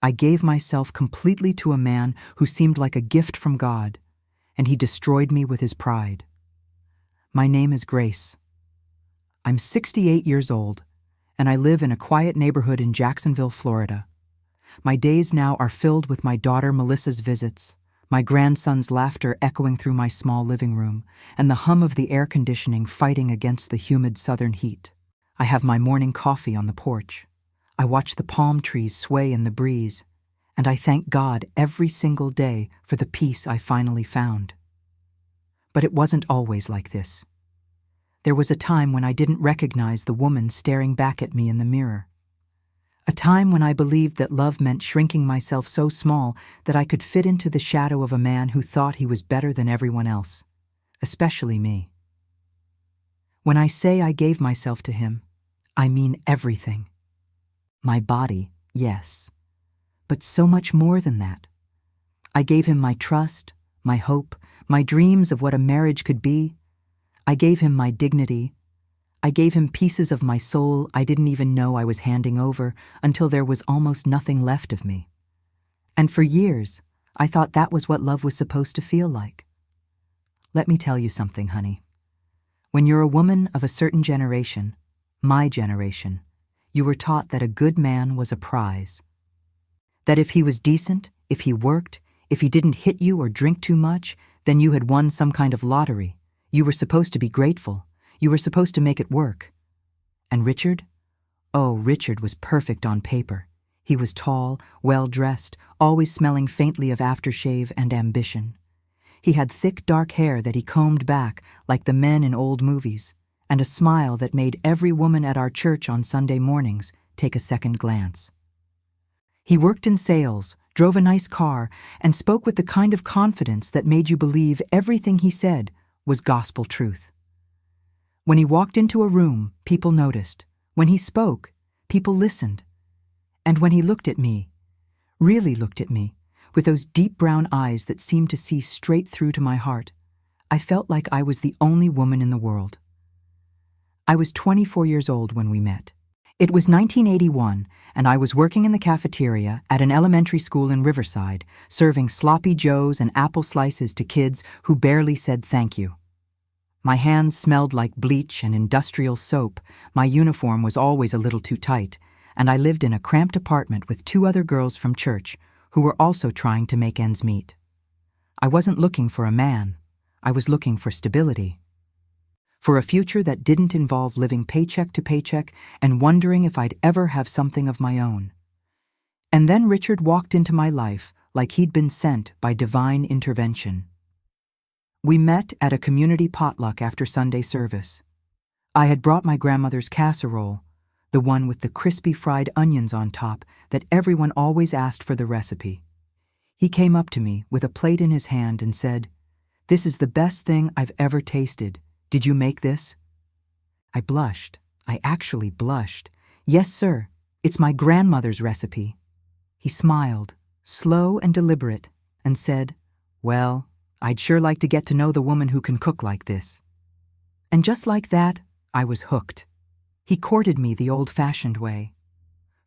I gave myself completely to a man who seemed like a gift from God, and he destroyed me with his pride. My name is Grace. I'm 68 years old, and I live in a quiet neighborhood in Jacksonville, Florida. My days now are filled with my daughter Melissa's visits, my grandson's laughter echoing through my small living room, and the hum of the air conditioning fighting against the humid southern heat. I have my morning coffee on the porch. I watch the palm trees sway in the breeze, and I thank God every single day for the peace I finally found. But it wasn't always like this. There was a time when I didn't recognize the woman staring back at me in the mirror. A time when I believed that love meant shrinking myself so small that I could fit into the shadow of a man who thought he was better than everyone else, especially me. When I say I gave myself to him, I mean everything. My body, yes, but so much more than that. I gave him my trust, my hope, my dreams of what a marriage could be. I gave him my dignity. I gave him pieces of my soul I didn't even know I was handing over until there was almost nothing left of me. And for years, I thought that was what love was supposed to feel like. Let me tell you something, honey. When you're a woman of a certain generation, my generation, you were taught that a good man was a prize. That if he was decent, if he worked, if he didn't hit you or drink too much, then you had won some kind of lottery. You were supposed to be grateful. You were supposed to make it work. And Richard? Oh, Richard was perfect on paper. He was tall, well-dressed, always smelling faintly of aftershave and ambition. He had thick, dark hair that he combed back like the men in old movies, and a smile that made every woman at our church on Sunday mornings take a second glance. He worked in sales, drove a nice car, and spoke with the kind of confidence that made you believe everything he said was gospel truth. When he walked into a room, people noticed. When he spoke, people listened. And when he looked at me, really looked at me, with those deep brown eyes that seemed to see straight through to my heart, I felt like I was the only woman in the world. I was 24 years old when we met. It was 1981, and I was working in the cafeteria at an elementary school in Riverside, serving sloppy joes and apple slices to kids who barely said thank you. My hands smelled like bleach and industrial soap, my uniform was always a little too tight, and I lived in a cramped apartment with 2 other girls from church who were also trying to make ends meet. I wasn't looking for a man. I was looking for stability. For a future that didn't involve living paycheck to paycheck and wondering if I'd ever have something of my own. And then Richard walked into my life like he'd been sent by divine intervention. We met at a community potluck after Sunday service. I had brought my grandmother's casserole, the one with the crispy fried onions on top that everyone always asked for the recipe. He came up to me with a plate in his hand and said, "This is the best thing I've ever tasted. Did you make this?" I blushed. I actually blushed. "Yes, sir. It's my grandmother's recipe." He smiled, slow and deliberate, and said, "Well, I'd sure like to get to know the woman who can cook like this." And just like that, I was hooked. He courted me the old-fashioned way.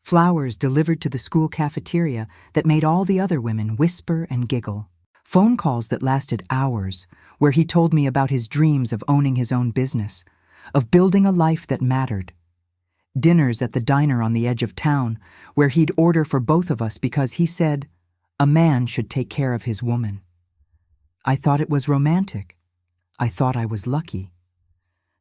Flowers delivered to the school cafeteria that made all the other women whisper and giggle. Phone calls that lasted hours, where he told me about his dreams of owning his own business, of building a life that mattered. Dinners at the diner on the edge of town, where he'd order for both of us because he said, a man should take care of his woman. I thought it was romantic. I thought I was lucky.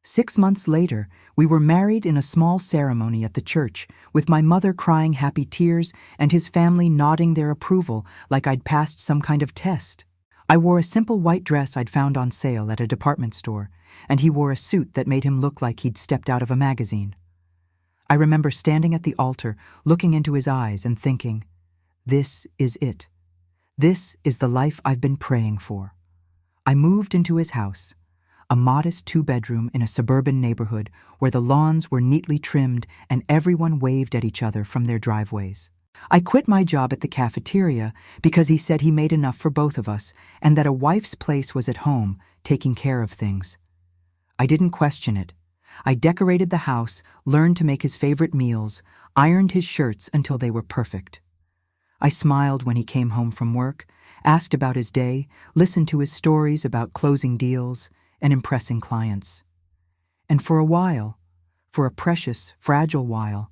6 months later, we were married in a small ceremony at the church, with my mother crying happy tears and his family nodding their approval like I'd passed some kind of test. I wore a simple white dress I'd found on sale at a department store, and he wore a suit that made him look like he'd stepped out of a magazine. I remember standing at the altar, looking into his eyes and thinking, this is it. This is the life I've been praying for. I moved into his house, a modest 2-bedroom in a suburban neighborhood where the lawns were neatly trimmed and everyone waved at each other from their driveways. I quit my job at the cafeteria because he said he made enough for both of us and that a wife's place was at home, taking care of things. I didn't question it. I decorated the house, learned to make his favorite meals, ironed his shirts until they were perfect. I smiled when he came home from work, asked about his day, listened to his stories about closing deals and impressing clients. And for a while, for a precious, fragile while,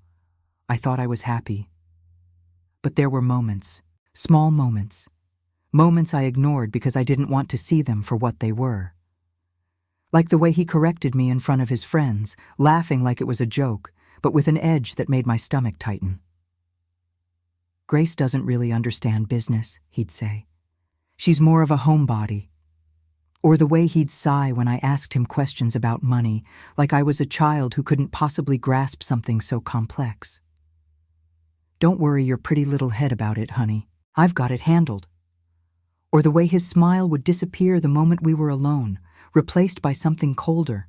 I thought I was happy. But there were moments, small moments I ignored because I didn't want to see them for what they were. Like the way he corrected me in front of his friends, laughing like it was a joke, but with an edge that made my stomach tighten. "Grace doesn't really understand business," he'd say. "She's more of a homebody." Or the way he'd sigh when I asked him questions about money, like I was a child who couldn't possibly grasp something so complex. "Don't worry your pretty little head about it, honey. I've got it handled." Or the way his smile would disappear the moment we were alone, replaced by something colder.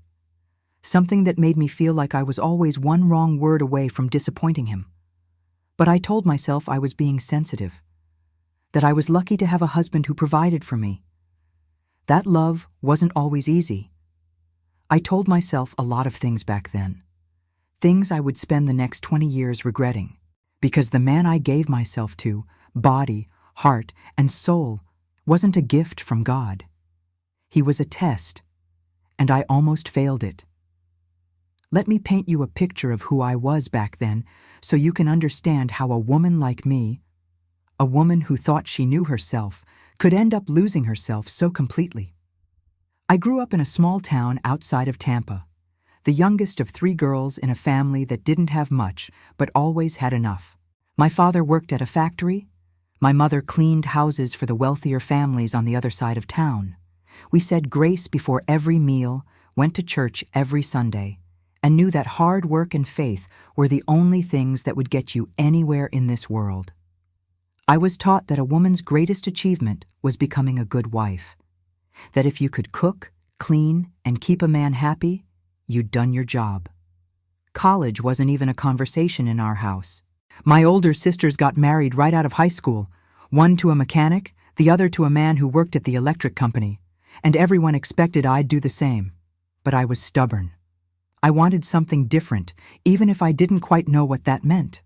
Something that made me feel like I was always one wrong word away from disappointing him. But I told myself I was being sensitive, that I was lucky to have a husband who provided for me. That love wasn't always easy. I told myself a lot of things back then, things I would spend the next 20 years regretting, because the man I gave myself to, body, heart, and soul, wasn't a gift from God. He was a test, and I almost failed it. Let me paint you a picture of who I was back then so you can understand how a woman like me, a woman who thought she knew herself, could end up losing herself so completely. I grew up in a small town outside of Tampa, the youngest of 3 girls in a family that didn't have much but always had enough. My father worked at a factory. My mother cleaned houses for the wealthier families on the other side of town. We said grace before every meal, went to church every Sunday, and knew that hard work and faith were the only things that would get you anywhere in this world. I was taught that a woman's greatest achievement was becoming a good wife, that if you could cook, clean, and keep a man happy, you'd done your job. College wasn't even a conversation in our house. My older sisters got married right out of high school, one to a mechanic, the other to a man who worked at the electric company, and everyone expected I'd do the same. But I was stubborn. I wanted something different, even if I didn't quite know what that meant.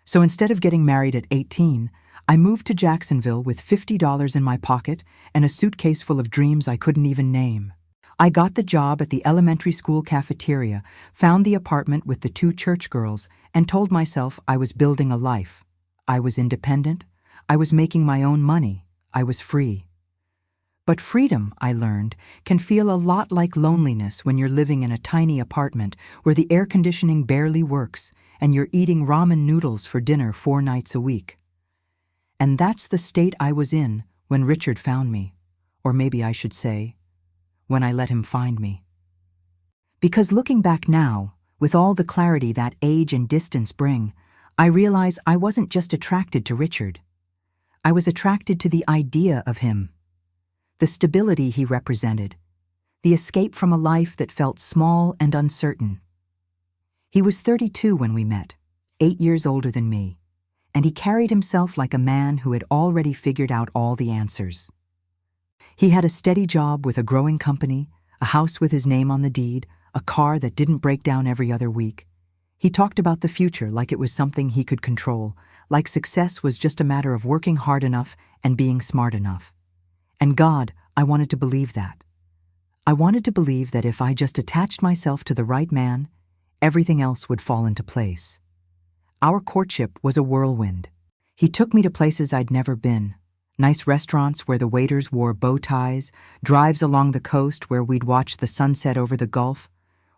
So instead of getting married at 18, I moved to Jacksonville with $50 in my pocket and a suitcase full of dreams I couldn't even name. I got the job at the elementary school cafeteria, found the apartment with the 2 church girls, and told myself I was building a life. I was independent. I was making my own money. I was free. But freedom, I learned, can feel a lot like loneliness when you're living in a tiny apartment where the air conditioning barely works and you're eating ramen noodles for dinner 4 nights a week. And that's the state I was in when Richard found me, or maybe I should say, when I let him find me. Because looking back now, with all the clarity that age and distance bring, I realize I wasn't just attracted to Richard. I was attracted to the idea of him, the stability he represented, the escape from a life that felt small and uncertain. He was 32 when we met, 8 years older than me, and he carried himself like a man who had already figured out all the answers. He had a steady job with a growing company, a house with his name on the deed, a car that didn't break down every other week. He talked about the future like it was something he could control, like success was just a matter of working hard enough and being smart enough. And God, I wanted to believe that. I wanted to believe that if I just attached myself to the right man, everything else would fall into place. Our courtship was a whirlwind. He took me to places I'd never been. Nice restaurants where the waiters wore bow ties, drives along the coast where we'd watch the sunset over the Gulf,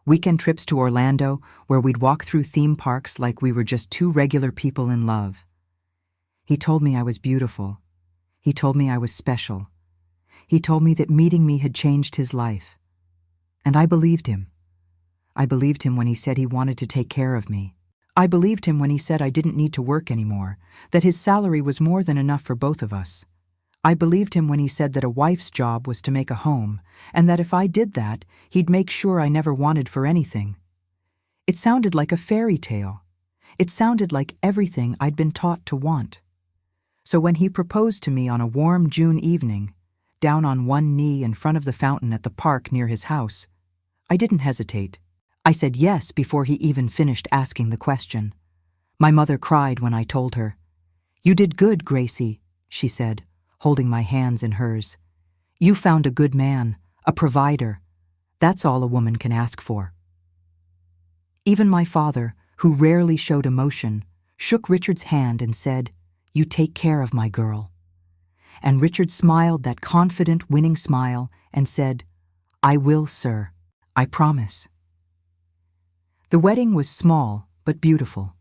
weekend trips to Orlando where we'd walk through theme parks like we were just 2 regular people in love. He told me I was beautiful. He told me I was special. He told me that meeting me had changed his life. And I believed him. I believed him when he said he wanted to take care of me. I believed him when he said I didn't need to work anymore, that his salary was more than enough for both of us. I believed him when he said that a wife's job was to make a home, and that if I did that, he'd make sure I never wanted for anything. It sounded like a fairy tale. It sounded like everything I'd been taught to want. So when he proposed to me on a warm June evening, down on one knee in front of the fountain at the park near his house, I didn't hesitate. I said yes before he even finished asking the question. My mother cried when I told her. "You did good, Gracie," she said, holding my hands in hers. "You found a good man, a provider. That's all a woman can ask for." Even my father, who rarely showed emotion, shook Richard's hand and said, "You take care of my girl." And Richard smiled that confident, winning smile and said, "I will, sir. I promise." The wedding was small but beautiful.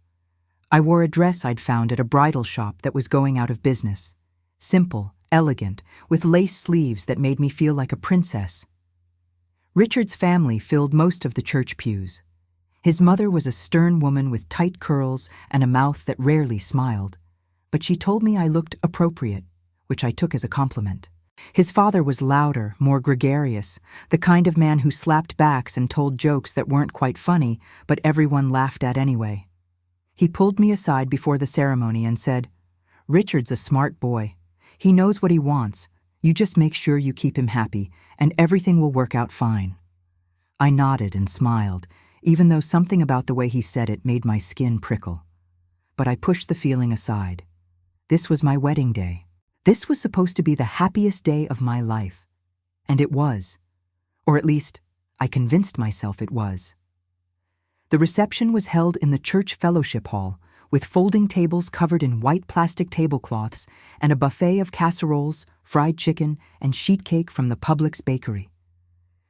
I wore a dress I'd found at a bridal shop that was going out of business. Simple, elegant, with lace sleeves that made me feel like a princess. Richard's family filled most of the church pews. His mother was a stern woman with tight curls and a mouth that rarely smiled, but she told me I looked appropriate, which I took as a compliment. His father was louder, more gregarious, the kind of man who slapped backs and told jokes that weren't quite funny, but everyone laughed at anyway. He pulled me aside before the ceremony and said, "Richard's a smart boy. He knows what he wants. You just make sure you keep him happy, and everything will work out fine." I nodded and smiled, even though something about the way he said it made my skin prickle. But I pushed the feeling aside. This was my wedding day. This was supposed to be the happiest day of my life. And it was. Or at least, I convinced myself it was. The reception was held in the church fellowship hall, with folding tables covered in white plastic tablecloths and a buffet of casseroles, fried chicken, and sheet cake from the Publix bakery.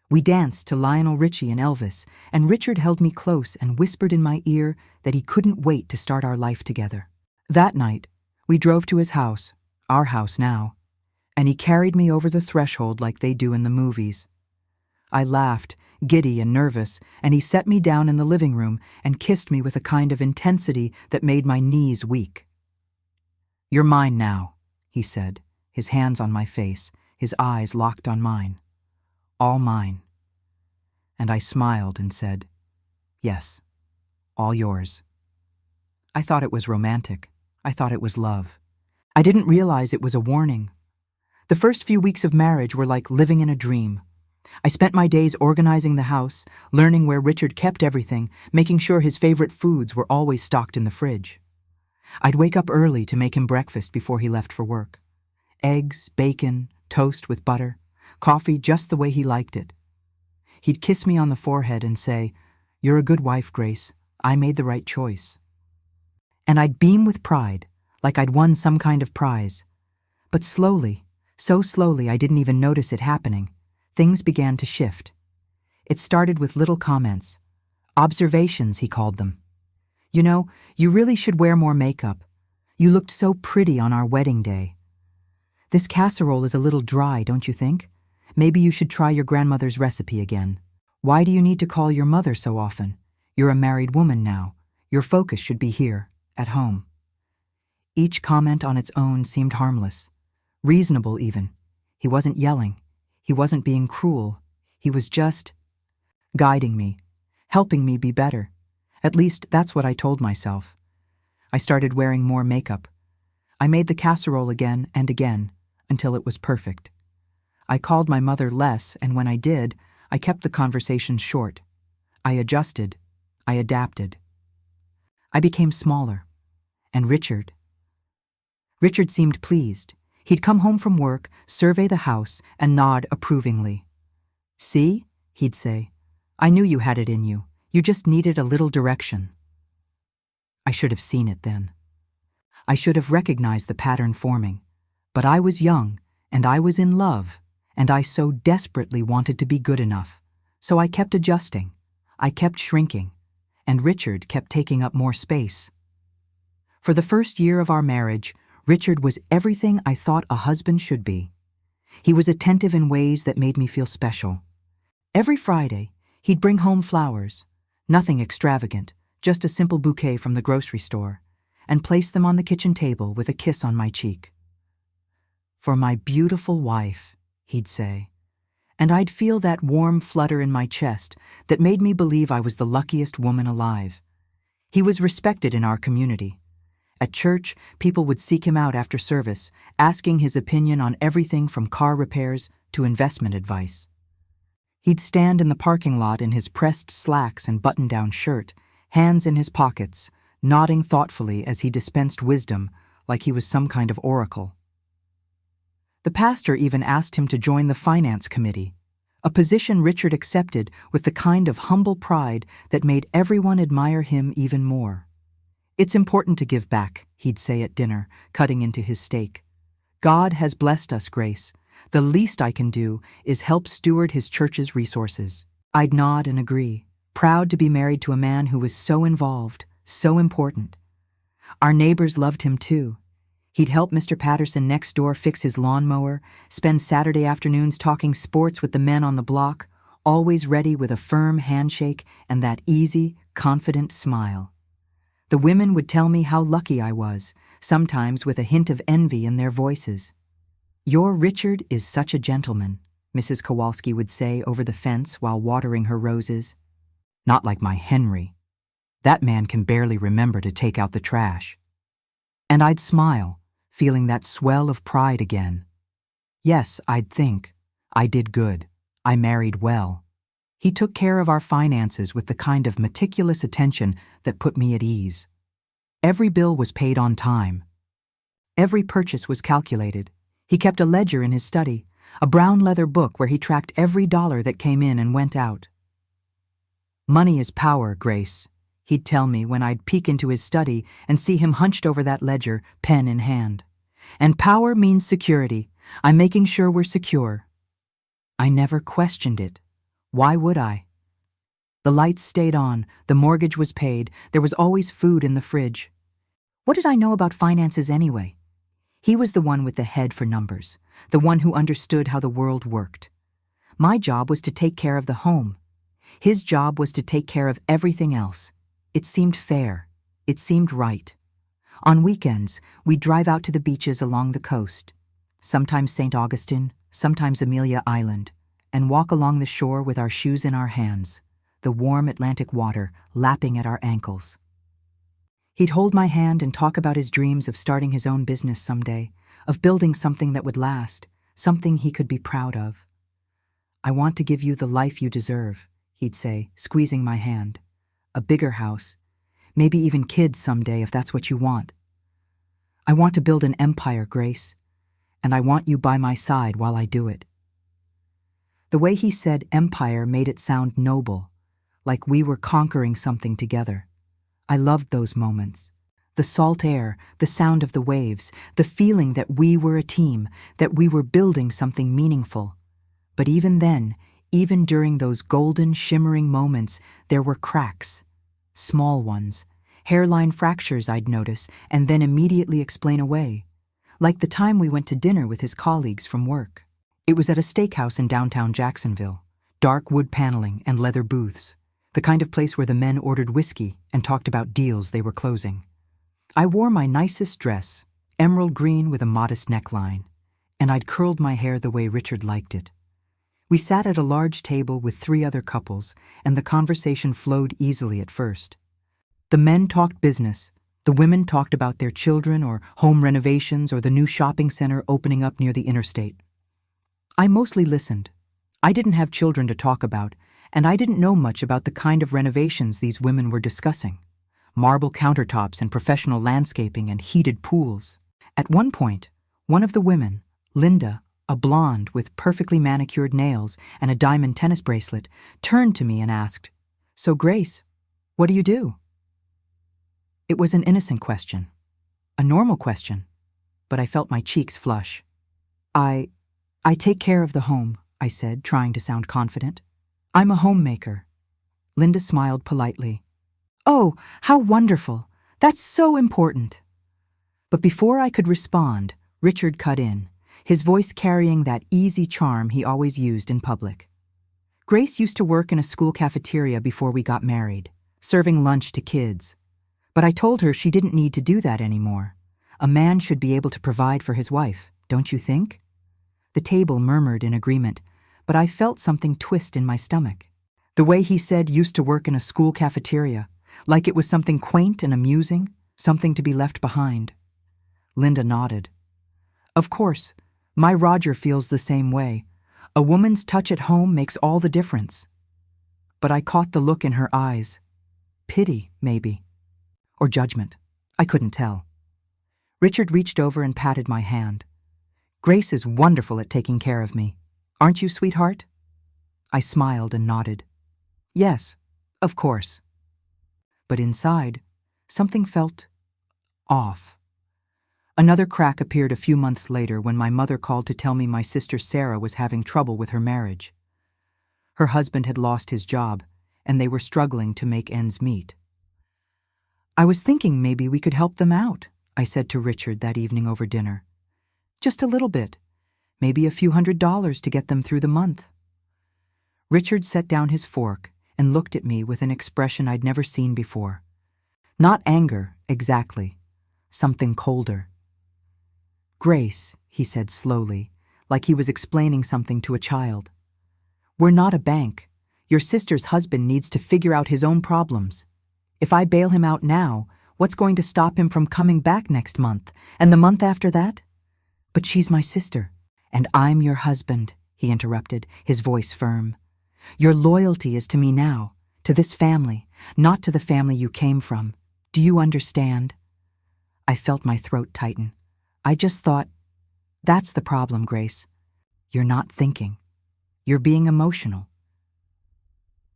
We danced to Lionel Richie and Elvis, and Richard held me close and whispered in my ear that he couldn't wait to start our life together. That night, we drove to his house, our house now, and he carried me over the threshold like they do in the movies. I laughed, giddy and nervous, and he set me down in the living room and kissed me with a kind of intensity that made my knees weak. "You're mine now," he said, his hands on my face, his eyes locked on mine. "All mine." And I smiled and said, "Yes, all yours." I thought it was romantic. I thought it was love. I didn't realize it was a warning. The first few weeks of marriage were like living in a dream. I spent my days organizing the house, learning where Richard kept everything, making sure his favorite foods were always stocked in the fridge. I'd wake up early to make him breakfast before he left for work. Eggs, bacon, toast with butter, coffee just the way he liked it. He'd kiss me on the forehead and say, "You're a good wife, Grace. I made the right choice." And I'd beam with pride, like I'd won some kind of prize. But slowly, so slowly I didn't even notice it happening, things began to shift. It started with little comments. Observations, he called them. "You know, you really should wear more makeup. You looked so pretty on our wedding day. This casserole is a little dry, don't you think? Maybe you should try your grandmother's recipe again. Why do you need to call your mother so often? You're a married woman now. Your focus should be here, at home." Each comment on its own seemed harmless, reasonable even. He wasn't yelling. He wasn't being cruel. He was just guiding me, helping me be better. At least that's what I told myself. I started wearing more makeup. I made the casserole again and again, until it was perfect. I called my mother less, and when I did, I kept the conversation short. I adjusted. I adapted. I became smaller. And Richard seemed pleased. He'd come home from work, survey the house, and nod approvingly. "See?" he'd say. "I knew you had it in you. You just needed a little direction." I should have seen it then. I should have recognized the pattern forming. But I was young, and I was in love, and I so desperately wanted to be good enough. So I kept adjusting. I kept shrinking, and Richard kept taking up more space. For the first year of our marriage, Richard was everything I thought a husband should be. He was attentive in ways that made me feel special. Every Friday, he'd bring home flowers, nothing extravagant, just a simple bouquet from the grocery store, and place them on the kitchen table with a kiss on my cheek. "For my beautiful wife," he'd say, and I'd feel that warm flutter in my chest that made me believe I was the luckiest woman alive. He was respected in our community. At church, people would seek him out after service, asking his opinion on everything from car repairs to investment advice. He'd stand in the parking lot in his pressed slacks and button-down shirt, hands in his pockets, nodding thoughtfully as he dispensed wisdom, like he was some kind of oracle. The pastor even asked him to join the finance committee, a position Richard accepted with the kind of humble pride that made everyone admire him even more. "It's important to give back," he'd say at dinner, cutting into his steak. "God has blessed us, Grace. The least I can do is help steward his church's resources." I'd nod and agree, proud to be married to a man who was so involved, so important. Our neighbors loved him too. He'd help Mr. Patterson next door fix his lawnmower, spend Saturday afternoons talking sports with the men on the block, always ready with a firm handshake and that easy, confident smile. The women would tell me how lucky I was, sometimes with a hint of envy in their voices. "Your Richard is such a gentleman," Mrs. Kowalski would say over the fence while watering her roses. "Not like my Henry. That man can barely remember to take out the trash." And I'd smile, feeling that swell of pride again. Yes, I'd think, I did good. I married well. He took care of our finances with the kind of meticulous attention that put me at ease. Every bill was paid on time. Every purchase was calculated. He kept a ledger in his study, a brown leather book where he tracked every dollar that came in and went out. "Money is power, Grace," he'd tell me when I'd peek into his study and see him hunched over that ledger, pen in hand. "And power means security. I'm making sure we're secure." I never questioned it. Why would I? The lights stayed on, the mortgage was paid, there was always food in the fridge. What did I know about finances anyway? He was the one with the head for numbers, the one who understood how the world worked. My job was to take care of the home. His job was to take care of everything else. It seemed fair. It seemed right. On weekends, we'd drive out to the beaches along the coast, sometimes St. Augustine, sometimes Amelia Island, and walk along the shore with our shoes in our hands, the warm Atlantic water lapping at our ankles. He'd hold my hand and talk about his dreams of starting his own business someday, of building something that would last, something he could be proud of. "I want to give you the life you deserve," he'd say, squeezing my hand. "A bigger house, maybe even kids someday if that's what you want. I want to build an empire, Grace, and I want you by my side while I do it." The way he said empire made it sound noble, like we were conquering something together. I loved those moments. The salt air, the sound of the waves, the feeling that we were a team, that we were building something meaningful. But even then, even during those golden, shimmering moments, there were cracks. Small ones, hairline fractures I'd notice and then immediately explain away, like the time we went to dinner with his colleagues from work. It was at a steakhouse in downtown Jacksonville, dark wood paneling and leather booths, the kind of place where the men ordered whiskey and talked about deals they were closing. I wore my nicest dress, emerald green with a modest neckline, and I'd curled my hair the way Richard liked it. We sat at a large table with 3 other couples, and the conversation flowed easily at first. The men talked business, the women talked about their children or home renovations or the new shopping center opening up near the interstate. I mostly listened. I didn't have children to talk about, and I didn't know much about the kind of renovations these women were discussing. Marble countertops and professional landscaping and heated pools. At one point, one of the women, Linda, a blonde with perfectly manicured nails and a diamond tennis bracelet, turned to me and asked, "So Grace, what do you do?" It was an innocent question, a normal question, but I felt my cheeks flush. I take care of the home," I said, trying to sound confident. "I'm a homemaker." Linda smiled politely. "Oh, how wonderful! That's so important." But before I could respond, Richard cut in, his voice carrying that easy charm he always used in public. "Grace used to work in a school cafeteria before we got married, serving lunch to kids. But I told her she didn't need to do that anymore. A man should be able to provide for his wife, don't you think?" The table murmured in agreement, but I felt something twist in my stomach. The way he said used to work in a school cafeteria, like it was something quaint and amusing, something to be left behind. Linda nodded. "Of course, my Roger feels the same way. A woman's touch at home makes all the difference." But I caught the look in her eyes. Pity, maybe. Or judgment. I couldn't tell. Richard reached over and patted my hand. Grace is wonderful at taking care of me. Aren't you, sweetheart? I smiled and nodded. Yes, of course. But inside, something felt off. Another crack appeared a few months later when my mother called to tell me my sister Sarah was having trouble with her marriage. Her husband had lost his job, and they were struggling to make ends meet. I was thinking maybe we could help them out, I said to Richard that evening over dinner. Just a little bit, maybe a few $100s to get them through the month. Richard set down his fork and looked at me with an expression I'd never seen before. Not anger, exactly. Something colder. Grace, he said slowly, like he was explaining something to a child. We're not a bank. Your sister's husband needs to figure out his own problems. If I bail him out now, what's going to stop him from coming back next month, and the month after that? But she's my sister, and I'm your husband, he interrupted, his voice firm. Your loyalty is to me now, to this family, not to the family you came from. Do you understand? I felt my throat tighten. I just thought, that's the problem, Grace. You're not thinking. You're being emotional.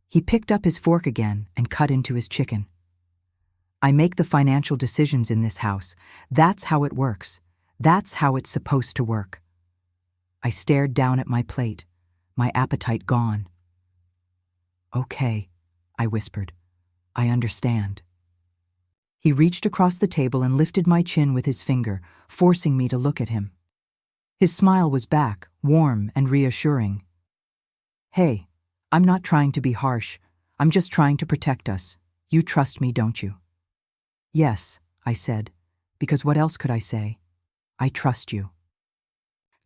He picked up his fork again and cut into his chicken. I make the financial decisions in this house. That's how it works. That's how it's supposed to work. I stared down at my plate, my appetite gone. Okay, I whispered. I understand. He reached across the table and lifted my chin with his finger, forcing me to look at him. His smile was back, warm and reassuring. Hey, I'm not trying to be harsh. I'm just trying to protect us. You trust me, don't you? Yes, I said, because what else could I say? I trust you.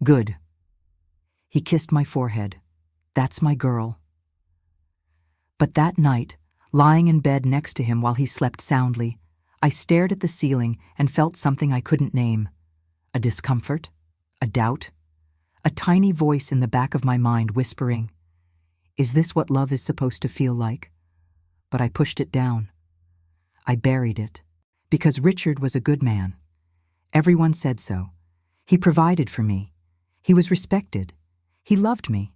Good. He kissed my forehead. That's my girl. But that night, lying in bed next to him while he slept soundly, I stared at the ceiling and felt something I couldn't name. A discomfort, a doubt, a tiny voice in the back of my mind whispering, is this what love is supposed to feel like? But I pushed it down. I buried it, because Richard was a good man. Everyone said so. He provided for me. He was respected. He loved me.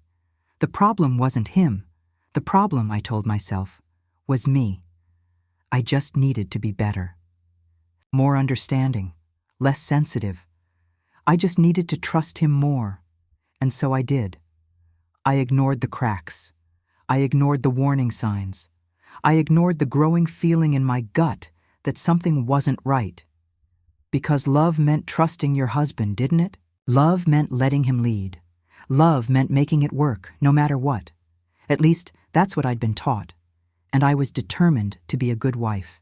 The problem wasn't him. The problem, I told myself, was me. I just needed to be better. More understanding, less sensitive. I just needed to trust him more. And so I did. I ignored the cracks. I ignored the warning signs. I ignored the growing feeling in my gut that something wasn't right. Because love meant trusting your husband, didn't it? Love meant letting him lead. Love meant making it work, no matter what. At least, that's what I'd been taught. And I was determined to be a good wife,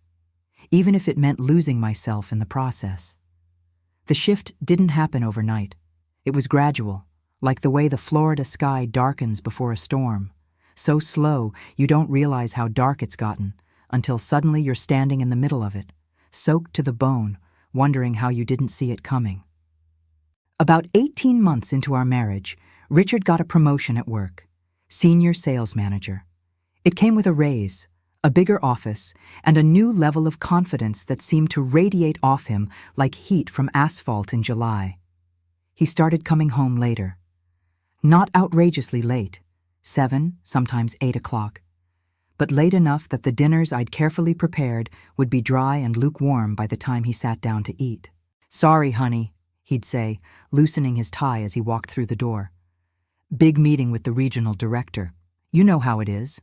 even if it meant losing myself in the process. The shift didn't happen overnight. It was gradual, like the way the Florida sky darkens before a storm. So slow, you don't realize how dark it's gotten, until suddenly you're standing in the middle of it, soaked to the bone, wondering how you didn't see it coming. About 18 months into our marriage, Richard got a promotion at work, senior sales manager. It came with a raise, a bigger office, and a new level of confidence that seemed to radiate off him like heat from asphalt in July. He started coming home later. Not outrageously late, 7, sometimes 8 o'clock, but late enough that the dinners I'd carefully prepared would be dry and lukewarm by the time he sat down to eat. Sorry, honey, he'd say, loosening his tie as he walked through the door. Big meeting with the regional director. You know how it is.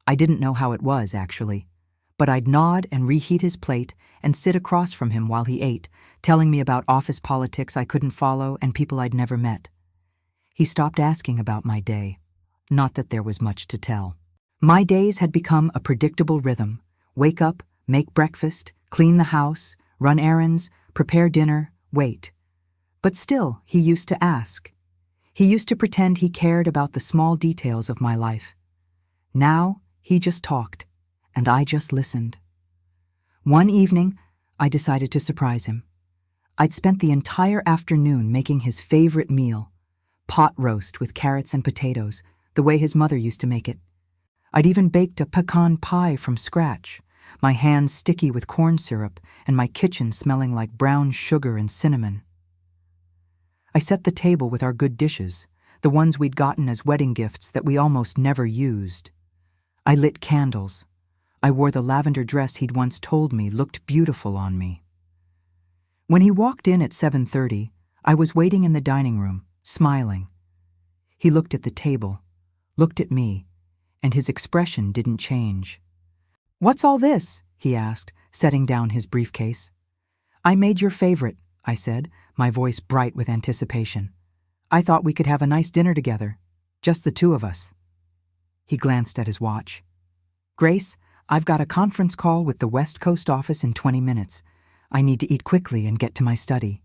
I didn't know how it was, actually, but I'd nod and reheat his plate and sit across from him while he ate, telling me about office politics I couldn't follow and people I'd never met. He stopped asking about my day. Not that there was much to tell. My days had become a predictable rhythm. Wake up, make breakfast, clean the house, run errands, prepare dinner, wait. But still, he used to ask. He used to pretend he cared about the small details of my life. Now, he just talked, and I just listened. One evening, I decided to surprise him. I'd spent the entire afternoon making his favorite meal, pot roast with carrots and potatoes, the way his mother used to make it. I'd even baked a pecan pie from scratch, my hands sticky with corn syrup and my kitchen smelling like brown sugar and cinnamon. I set the table with our good dishes, the ones we'd gotten as wedding gifts that we almost never used. I lit candles. I wore the lavender dress he'd once told me looked beautiful on me. When he walked in at 7:30, I was waiting in the dining room, smiling. He looked at the table, looked at me, and his expression didn't change. "What's all this?" he asked, setting down his briefcase. "I made your favorite," I said, my voice bright with anticipation. "I thought we could have a nice dinner together, just the two of us." He glanced at his watch. "Grace, I've got a conference call with the West Coast office in 20 minutes. I need to eat quickly and get to my study."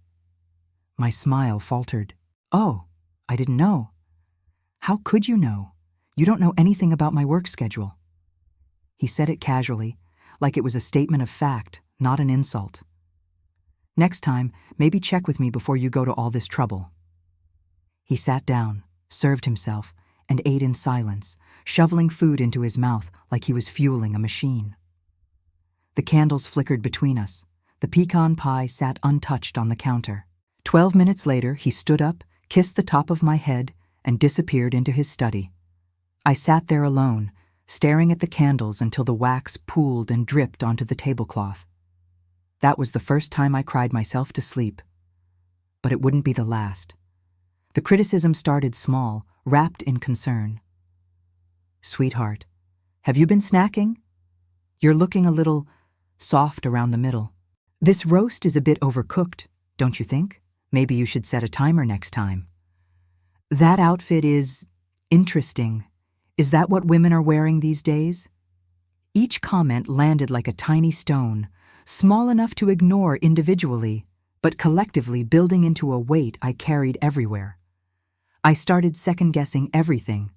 My smile faltered. "Oh, I didn't know." "How could you know? You don't know anything about my work schedule." He said it casually, like it was a statement of fact, not an insult. "Next time, maybe check with me before you go to all this trouble." He sat down, served himself, and ate in silence, shoveling food into his mouth like he was fueling a machine. The candles flickered between us. The pecan pie sat untouched on the counter. 12 minutes later, he stood up, kissed the top of my head, and disappeared into his study. I sat there alone, staring at the candles until the wax pooled and dripped onto the tablecloth. That was the first time I cried myself to sleep. But it wouldn't be the last. The criticism started small, wrapped in concern. "Sweetheart, have you been snacking? You're looking a little soft around the middle. This roast is a bit overcooked, don't you think? Maybe you should set a timer next time. That outfit is interesting. Is that what women are wearing these days?" Each comment landed like a tiny stone, small enough to ignore individually, but collectively building into a weight I carried everywhere. I started second-guessing everything.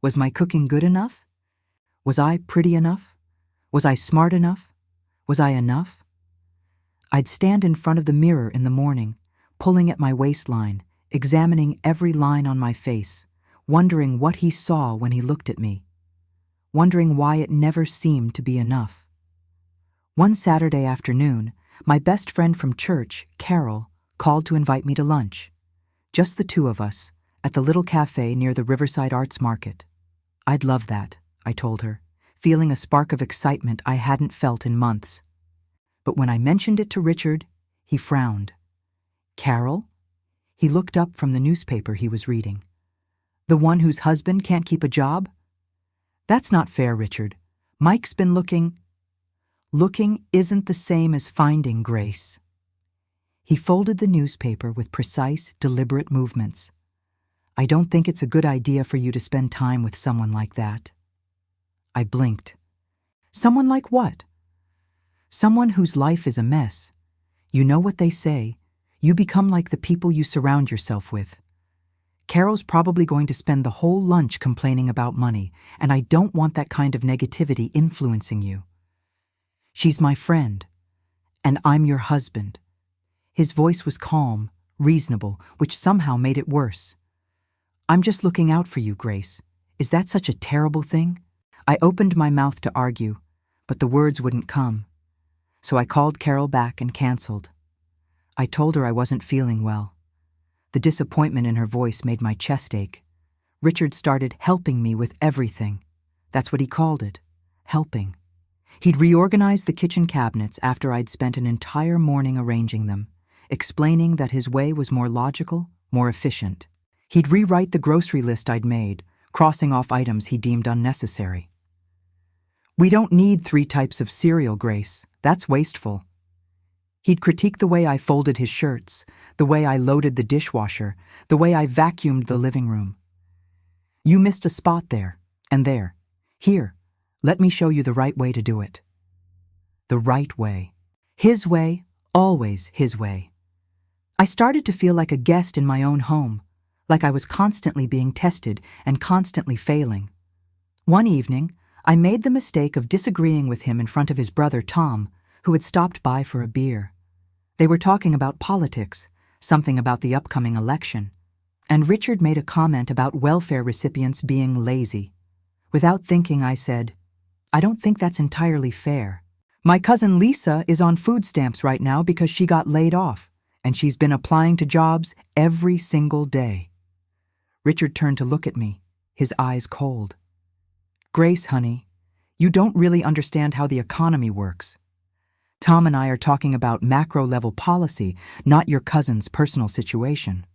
Was my cooking good enough? Was I pretty enough? Was I smart enough? Was I enough? I'd stand in front of the mirror in the morning, pulling at my waistline, examining every line on my face, wondering what he saw when he looked at me, wondering why it never seemed to be enough. One Saturday afternoon, my best friend from church, Carol, called to invite me to lunch. Just the two of us, at the little cafe near the Riverside Arts Market. I'd love that, I told her, feeling a spark of excitement I hadn't felt in months. But when I mentioned it to Richard, he frowned. "Carol?" He looked up from the newspaper he was reading. "The one whose husband can't keep a job?" "That's not fair, Richard. Mike's been looking." "Looking isn't the same as finding, Grace." He folded the newspaper with precise, deliberate movements. "I don't think it's a good idea for you to spend time with someone like that." I blinked. "Someone like what?" "Someone whose life is a mess. You know what they say. You become like the people you surround yourself with. Carol's probably going to spend the whole lunch complaining about money, and I don't want that kind of negativity influencing you. She's my friend, and I'm your husband." His voice was calm, reasonable, which somehow made it worse. "I'm just looking out for you, Grace. Is that such a terrible thing?" I opened my mouth to argue, but the words wouldn't come. So I called Carol back and canceled. I told her I wasn't feeling well. The disappointment in her voice made my chest ache. Richard started helping me with everything. That's what he called it, helping. He'd reorganized the kitchen cabinets after I'd spent an entire morning arranging them, explaining that his way was more logical, more efficient. He'd rewrite the grocery list I'd made, crossing off items he deemed unnecessary. "We don't need 3 types of cereal, Grace. That's wasteful." He'd critique the way I folded his shirts, the way I loaded the dishwasher, the way I vacuumed the living room. "You missed a spot there, and there. Here, let me show you the right way to do it." The right way. His way, always his way. I started to feel like a guest in my own home, like I was constantly being tested and constantly failing. One evening, I made the mistake of disagreeing with him in front of his brother Tom, who had stopped by for a beer. They were talking about politics, something about the upcoming election, and Richard made a comment about welfare recipients being lazy. Without thinking, I said, "I don't think that's entirely fair. My cousin Lisa is on food stamps right now because she got laid off, and she's been applying to jobs every single day. Richard turned to look at me, his eyes cold. Grace, honey, you don't really understand how the economy works. Tom and I are talking about macro-level policy, not your cousin's personal situation.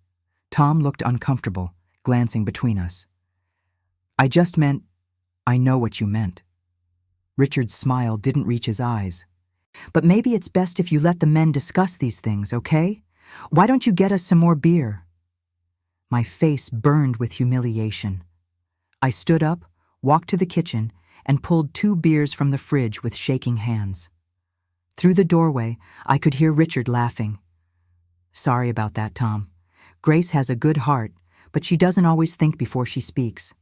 Tom looked uncomfortable, glancing between us. I just meant, I know what you meant. Richard's smile didn't reach his eyes. But maybe it's best if you let the men discuss these things, okay? Why don't you get us some more beer? My face burned with humiliation. I stood up, walked to the kitchen, and pulled 2 beers from the fridge with shaking hands. Through the doorway, I could hear Richard laughing. Sorry about that, Tom. Grace has a good heart, but she doesn't always think before she speaks.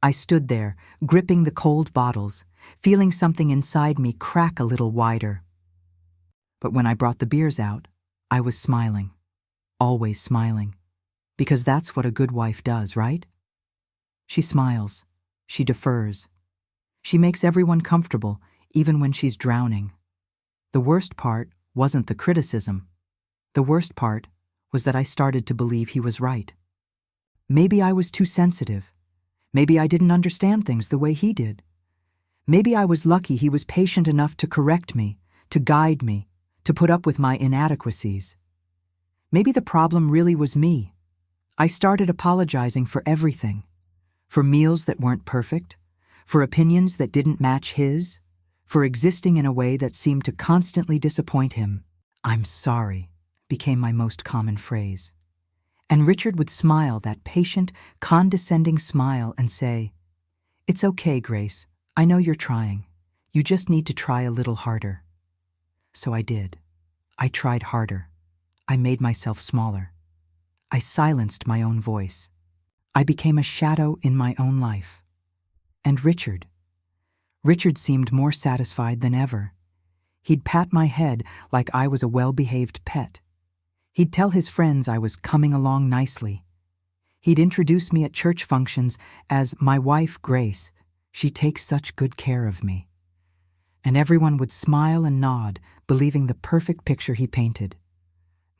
I stood there, gripping the cold bottles, feeling something inside me crack a little wider. But when I brought the beers out, I was smiling. Always smiling. Because that's what a good wife does, right? She smiles. She defers. She makes everyone comfortable, even when she's drowning. The worst part wasn't the criticism. The worst part was that I started to believe he was right. Maybe I was too sensitive. Maybe I didn't understand things the way he did. Maybe I was lucky he was patient enough to correct me, to guide me, to put up with my inadequacies. Maybe the problem really was me. I started apologizing for everything. For meals that weren't perfect, for opinions that didn't match his, for existing in a way that seemed to constantly disappoint him. I'm sorry became my most common phrase. And Richard would smile that patient, condescending smile and say, It's okay, Grace. I know you're trying. You just need to try a little harder. So I did. I tried harder. I made myself smaller. I silenced my own voice. I became a shadow in my own life. And Richard seemed more satisfied than ever. He'd pat my head like I was a well-behaved pet. He'd tell his friends I was coming along nicely. He'd introduce me at church functions as my wife, Grace. She takes such good care of me. And everyone would smile and nod, believing the perfect picture he painted.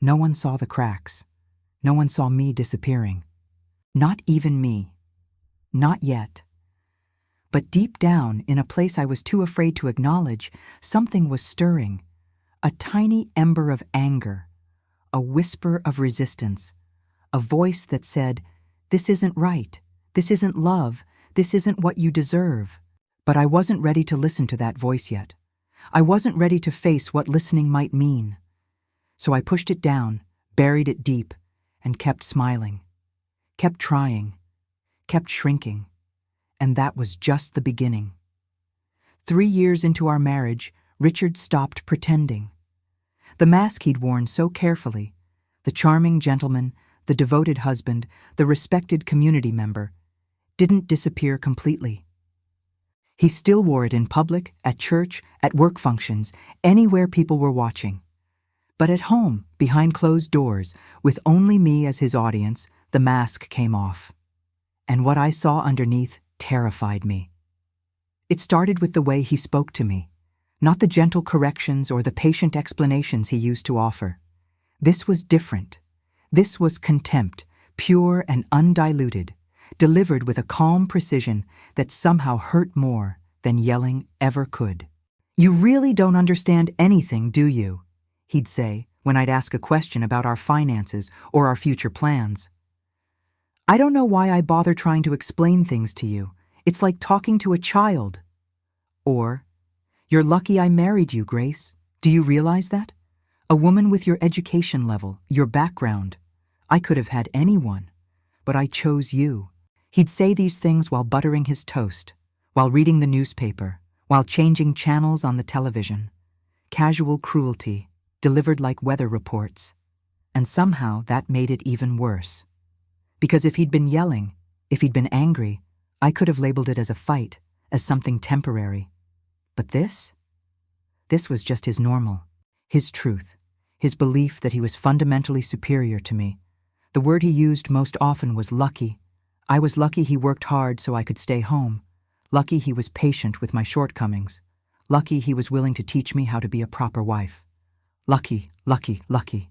No one saw the cracks. No one saw me disappearing. Not even me. Not yet. But deep down, in a place I was too afraid to acknowledge, something was stirring. A tiny ember of anger. A whisper of resistance. A voice that said, This isn't right. This isn't love. This isn't what you deserve. But I wasn't ready to listen to that voice yet. I wasn't ready to face what listening might mean. So I pushed it down, buried it deep, and kept smiling. Kept trying. Kept shrinking. And that was just the beginning. 3 years into our marriage, Richard stopped pretending. The mask he'd worn so carefully, the charming gentleman, the devoted husband, the respected community member, didn't disappear completely. He still wore it in public, at church, at work functions, anywhere people were watching. But at home, behind closed doors, with only me as his audience, the mask came off. And what I saw underneath terrified me. It started with the way he spoke to me, not the gentle corrections or the patient explanations he used to offer. This was different. This was contempt, pure and undiluted, delivered with a calm precision that somehow hurt more than yelling ever could. You really don't understand anything, do you? He'd say when I'd ask a question about our finances or our future plans. I don't know why I bother trying to explain things to you. It's like talking to a child. Or, You're lucky I married you, Grace. Do you realize that? A woman with your education level, your background. I could have had anyone, but I chose you. He'd say these things while buttering his toast, while reading the newspaper, while changing channels on the television. Casual cruelty, delivered like weather reports. And somehow that made it even worse. Because if he'd been yelling, if he'd been angry, I could have labeled it as a fight, as something temporary. But this was just his normal, his truth, his belief that he was fundamentally superior to me. The word he used most often was lucky. I was lucky he worked hard so I could stay home. Lucky he was patient with my shortcomings. Lucky he was willing to teach me how to be a proper wife. Lucky, lucky, lucky.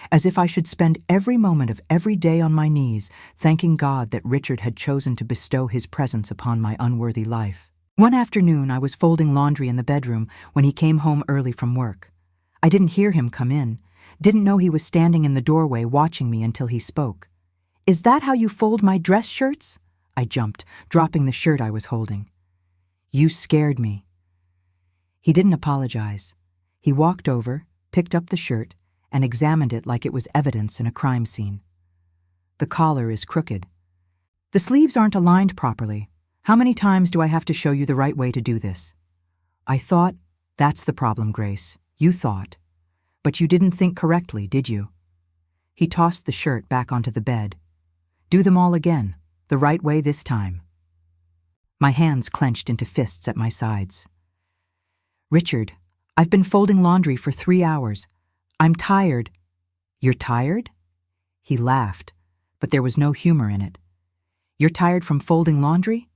As if I should spend every moment of every day on my knees, thanking God that Richard had chosen to bestow his presence upon my unworthy life. One afternoon, I was folding laundry in the bedroom when he came home early from work. I didn't hear him come in, didn't know he was standing in the doorway watching me until he spoke. "Is that how you fold my dress shirts?" I jumped, dropping the shirt I was holding. "You scared me." He didn't apologize. He walked over, picked up the shirt, and examined it like it was evidence in a crime scene. "The collar is crooked. The sleeves aren't aligned properly. How many times do I have to show you the right way to do this?" I thought, "That's the problem, Grace. You thought. But you didn't think correctly, did you?" He tossed the shirt back onto the bed. "Do them all again, the right way this time." My hands clenched into fists at my sides. "Richard, I've been folding laundry for 3 hours. I'm tired." "You're tired?" He laughed, but there was no humor in it. "You're tired from folding laundry?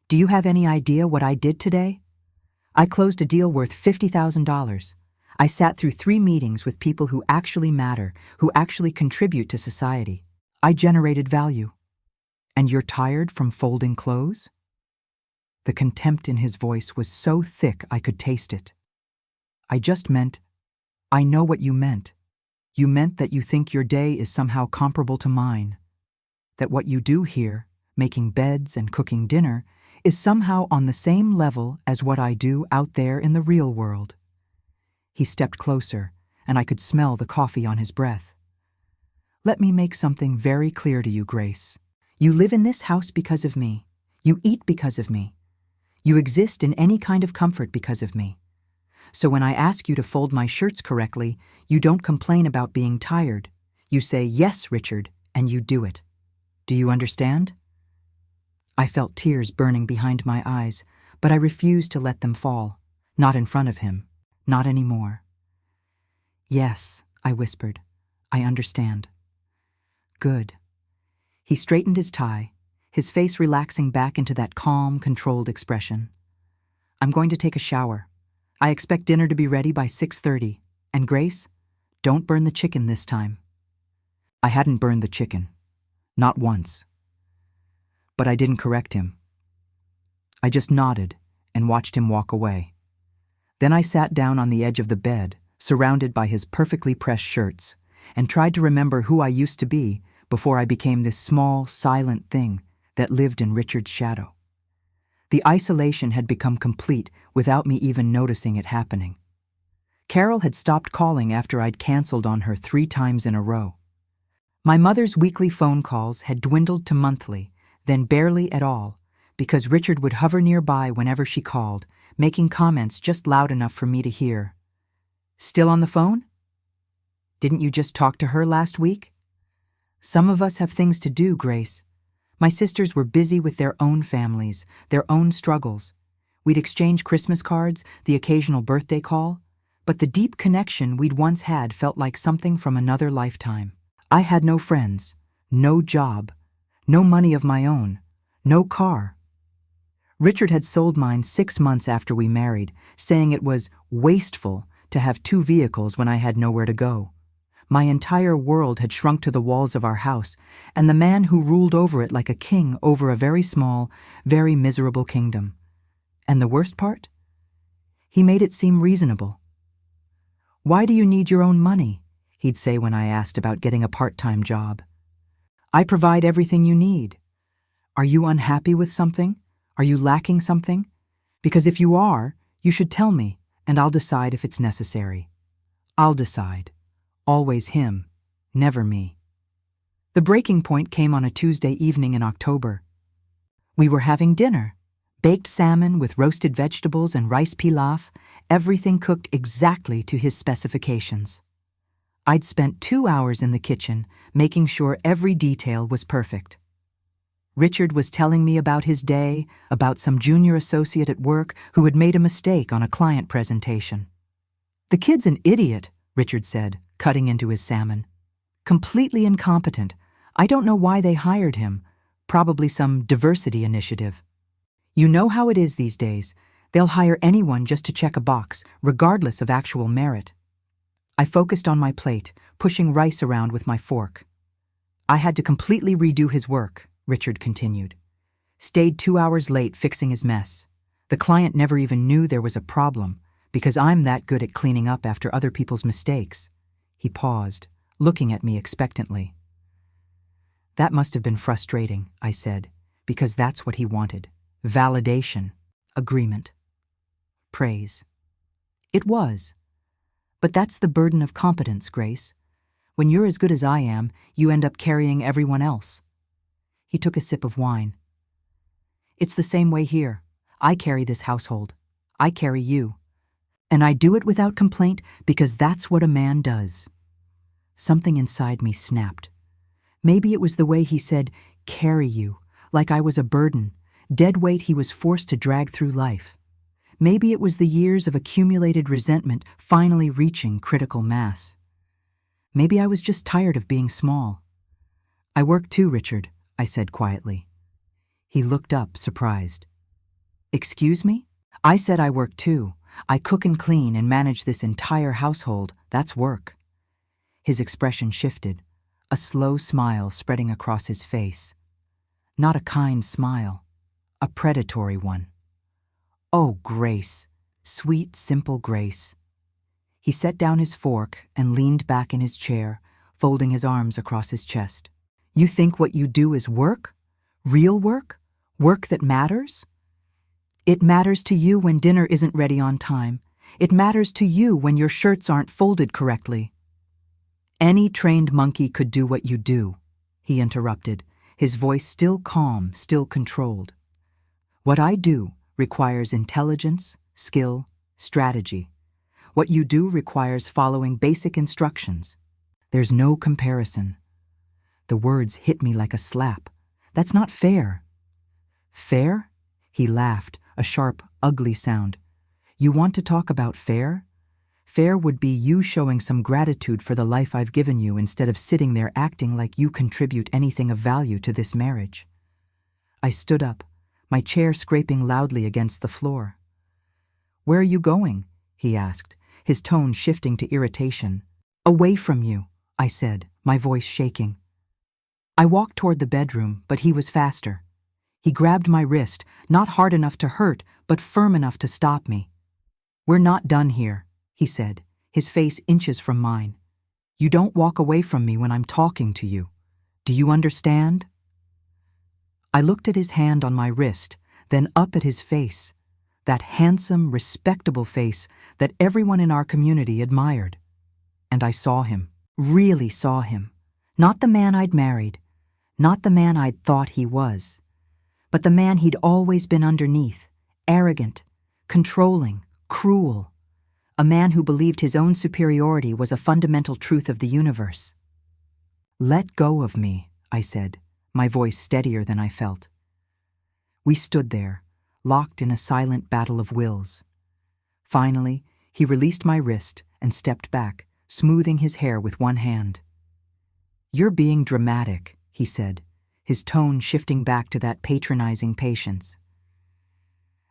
Do you have any idea what I did today? I closed a deal worth $50,000. I sat through 3 meetings with people who actually matter, who actually contribute to society. I generated value. And you're tired from folding clothes?" The contempt in his voice was so thick I could taste it. "I just meant, I know what you meant. You meant that you think your day is somehow comparable to mine. That what you do here, making beds and cooking dinner, is somehow on the same level as what I do out there in the real world." He stepped closer, and I could smell the coffee on his breath. "Let me make something very clear to you, Grace. You live in this house because of me. You eat because of me. You exist in any kind of comfort because of me. So when I ask you to fold my shirts correctly, you don't complain about being tired. You say, 'Yes, Richard,' and you do it. Do you understand?" I felt tears burning behind my eyes, but I refused to let them fall. Not in front of him. Not anymore. "Yes," I whispered. "I understand." "Good." He straightened his tie, his face relaxing back into that calm, controlled expression. "I'm going to take a shower. I expect dinner to be ready by 6:30. And Grace, don't burn the chicken this time." I hadn't burned the chicken. Not once. But I didn't correct him. I just nodded and watched him walk away. Then I sat down on the edge of the bed, surrounded by his perfectly pressed shirts, and tried to remember who I used to be before I became this small, silent thing that lived in Richard's shadow. The isolation had become complete without me even noticing it happening. Carol had stopped calling after I'd canceled on her 3 times in a row. My mother's weekly phone calls had dwindled to monthly, then barely at all, because Richard would hover nearby whenever she called, making comments just loud enough for me to hear. "Still on the phone? Didn't you just talk to her last week?" Some of us have things to do, Grace. My sisters were busy with their own families, their own struggles. We'd exchange Christmas cards, the occasional birthday call, but the deep connection we'd once had felt like something from another lifetime. I had no friends, no job, no money of my own, no car. Richard had sold mine 6 months after we married, saying it was wasteful to have 2 vehicles when I had nowhere to go. My entire world had shrunk to the walls of our house, and the man who ruled over it like a king over a very small, very miserable kingdom. And the worst part? He made it seem reasonable. "Why do you need your own money?" he'd say when I asked about getting a part-time job. "I provide everything you need. Are you unhappy with something? Are you lacking something? Because if you are, you should tell me, and I'll decide if it's necessary. I'll decide. Always him, never me." The breaking point came on a Tuesday evening in October. We were having dinner. Baked salmon with roasted vegetables and rice pilaf, everything cooked exactly to his specifications. I'd spent 2 hours in the kitchen, making sure every detail was perfect. Richard was telling me about his day, about some junior associate at work who had made a mistake on a client presentation. "The kid's an idiot," Richard said, cutting into his salmon. "Completely incompetent. I don't know why they hired him. Probably some diversity initiative. You know how it is these days. They'll hire anyone just to check a box, regardless of actual merit. I focused on my plate, pushing rice around with my fork. I had to completely redo his work, Richard continued. Stayed 2 hours late fixing his mess. The client never even knew there was a problem, because I'm that good at cleaning up after other people's mistakes. He paused, looking at me expectantly. That must have been frustrating, I said, because that's what he wanted. Validation, agreement, praise. It was. But that's the burden of competence, Grace. When you're as good as I am, you end up carrying everyone else. He took a sip of wine. It's the same way here. I carry this household. I carry you. And I do it without complaint because that's what a man does. Something inside me snapped. Maybe it was the way he said, carry you, like I was a burden, dead weight he was forced to drag through life. Maybe it was the years of accumulated resentment finally reaching critical mass. Maybe I was just tired of being small. I work too, Richard, I said quietly. He looked up, surprised. Excuse me? I said I work too. I cook and clean and manage this entire household. That's work. His expression shifted, a slow smile spreading across his face. Not a kind smile, a predatory one. Oh, Grace, sweet, simple Grace. He set down his fork and leaned back in his chair, folding his arms across his chest. You think what you do is work? Real work? Work that matters? It matters to you when dinner isn't ready on time. It matters to you when your shirts aren't folded correctly. Any trained monkey could do what you do, he interrupted, his voice still calm, still controlled. What I do requires intelligence, skill, strategy. What you do requires following basic instructions. There's no comparison. The words hit me like a slap. That's not fair. Fair? He laughed, a sharp, ugly sound. You want to talk about fair? Fair would be you showing some gratitude for the life I've given you instead of sitting there acting like you contribute anything of value to this marriage. I stood up, my chair scraping loudly against the floor. Where are you going? He asked, his tone shifting to irritation. Away from you, I said, my voice shaking. I walked toward the bedroom, but he was faster. He grabbed my wrist, not hard enough to hurt, but firm enough to stop me. We're not done here, he said, his face inches from mine. You don't walk away from me when I'm talking to you. Do you understand? I looked at his hand on my wrist, then up at his face, that handsome, respectable face that everyone in our community admired. And I saw him, really saw him. Not the man I'd married, not the man I'd thought he was, but the man he'd always been underneath, arrogant, controlling, cruel. A man who believed his own superiority was a fundamental truth of the universe. Let go of me, I said, my voice steadier than I felt. We stood there, locked in a silent battle of wills. Finally, he released my wrist and stepped back, smoothing his hair with one hand. You're being dramatic, he said, his tone shifting back to that patronizing patience.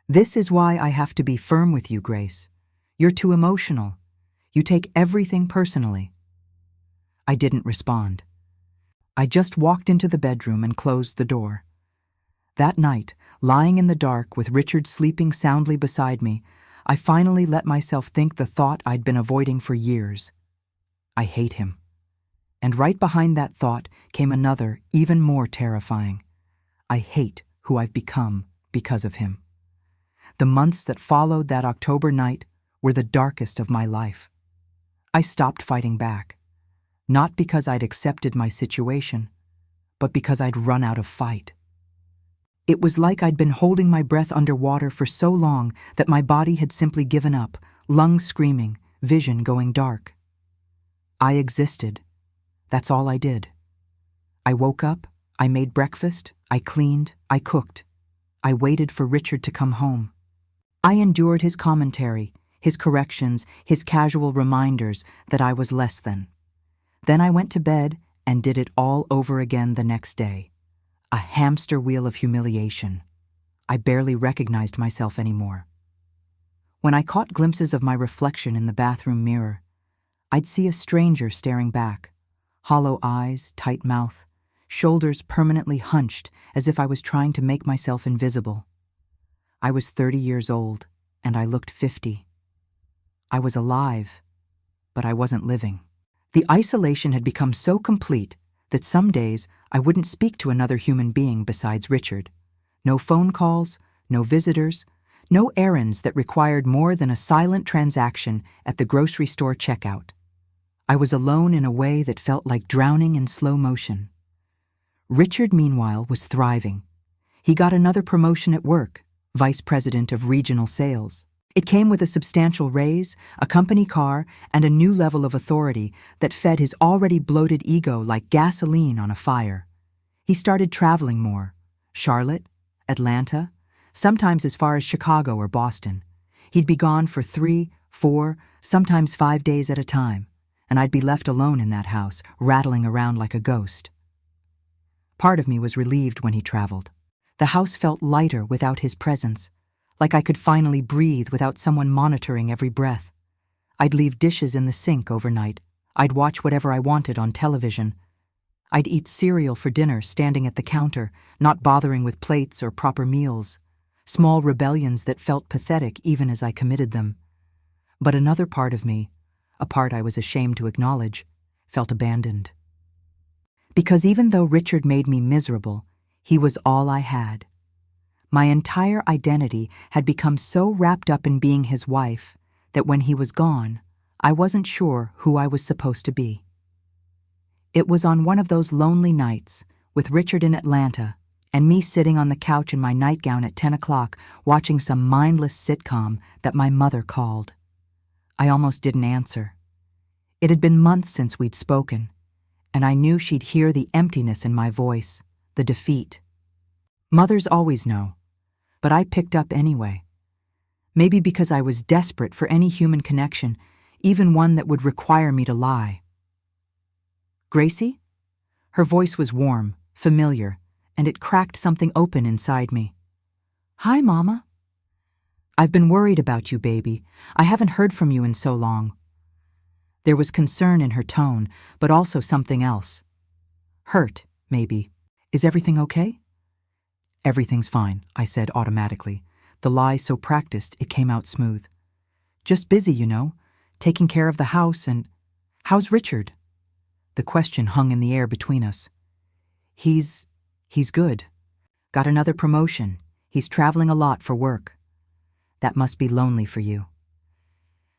This is why I have to be firm with you, Grace. You're too emotional. You take everything personally. I didn't respond. I just walked into the bedroom and closed the door. That night, lying in the dark with Richard sleeping soundly beside me, I finally let myself think the thought I'd been avoiding for years. I hate him. And right behind that thought came another, even more terrifying. I hate who I've become because of him. The months that followed that October night were the darkest of my life. I stopped fighting back, not because I'd accepted my situation, but because I'd run out of fight. It was like I'd been holding my breath underwater for so long that my body had simply given up, lungs screaming, vision going dark. I existed. That's all I did. I woke up, I made breakfast, I cleaned, I cooked. I waited for Richard to come home. I endured his commentary, his corrections, his casual reminders that I was less than. Then I went to bed and did it all over again the next day. A hamster wheel of humiliation. I barely recognized myself anymore. When I caught glimpses of my reflection in the bathroom mirror, I'd see a stranger staring back, hollow eyes, tight mouth, shoulders permanently hunched as if I was trying to make myself invisible. I was 30 years old, and I looked 50. I was alive, but I wasn't living. The isolation had become so complete that some days I wouldn't speak to another human being besides Richard. No phone calls, no visitors, no errands that required more than a silent transaction at the grocery store checkout. I was alone in a way that felt like drowning in slow motion. Richard, meanwhile, was thriving. He got another promotion at work, vice president of regional sales. It came with a substantial raise, a company car, and a new level of authority that fed his already bloated ego like gasoline on a fire. He started traveling more. Charlotte, Atlanta, sometimes as far as Chicago or Boston. He'd be gone for 3, 4, sometimes 5 days at a time, and I'd be left alone in that house, rattling around like a ghost. Part of me was relieved when he traveled. The house felt lighter without his presence, like I could finally breathe without someone monitoring every breath. I'd leave dishes in the sink overnight. I'd watch whatever I wanted on television. I'd eat cereal for dinner standing at the counter, not bothering with plates or proper meals. Small rebellions that felt pathetic even as I committed them. But another part of me, a part I was ashamed to acknowledge, felt abandoned. Because even though Richard made me miserable, he was all I had. My entire identity had become so wrapped up in being his wife that when he was gone, I wasn't sure who I was supposed to be. It was on one of those lonely nights, with Richard in Atlanta, and me sitting on the couch in my nightgown at 10 o'clock watching some mindless sitcom that my mother called. I almost didn't answer. It had been months since we'd spoken, and I knew she'd hear the emptiness in my voice, the defeat. Mothers always know, but I picked up anyway. Maybe because I was desperate for any human connection, even one that would require me to lie. Gracie? Her voice was warm, familiar, and it cracked something open inside me. Hi, Mama. I've been worried about you, baby. I haven't heard from you in so long. There was concern in her tone, but also something else. Hurt, maybe. Is everything okay? Everything's fine, I said automatically, the lie so practiced it came out smooth. Just busy, you know, taking care of the house and... How's Richard? The question hung in the air between us. He's good. Got another promotion. He's traveling a lot for work. That must be lonely for you.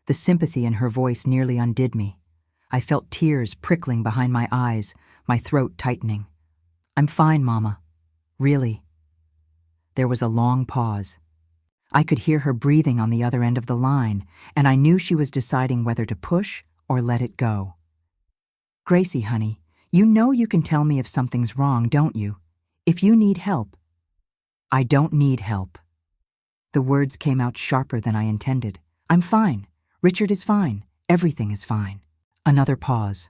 The sympathy in her voice nearly undid me. I felt tears prickling behind my eyes, my throat tightening. I'm fine, Mama. Really. There was a long pause. I could hear her breathing on the other end of the line, and I knew she was deciding whether to push or let it go. Gracie, honey, you know you can tell me if something's wrong, don't you? If you need help. I don't need help. The words came out sharper than I intended. I'm fine. Richard is fine. Everything is fine. Another pause.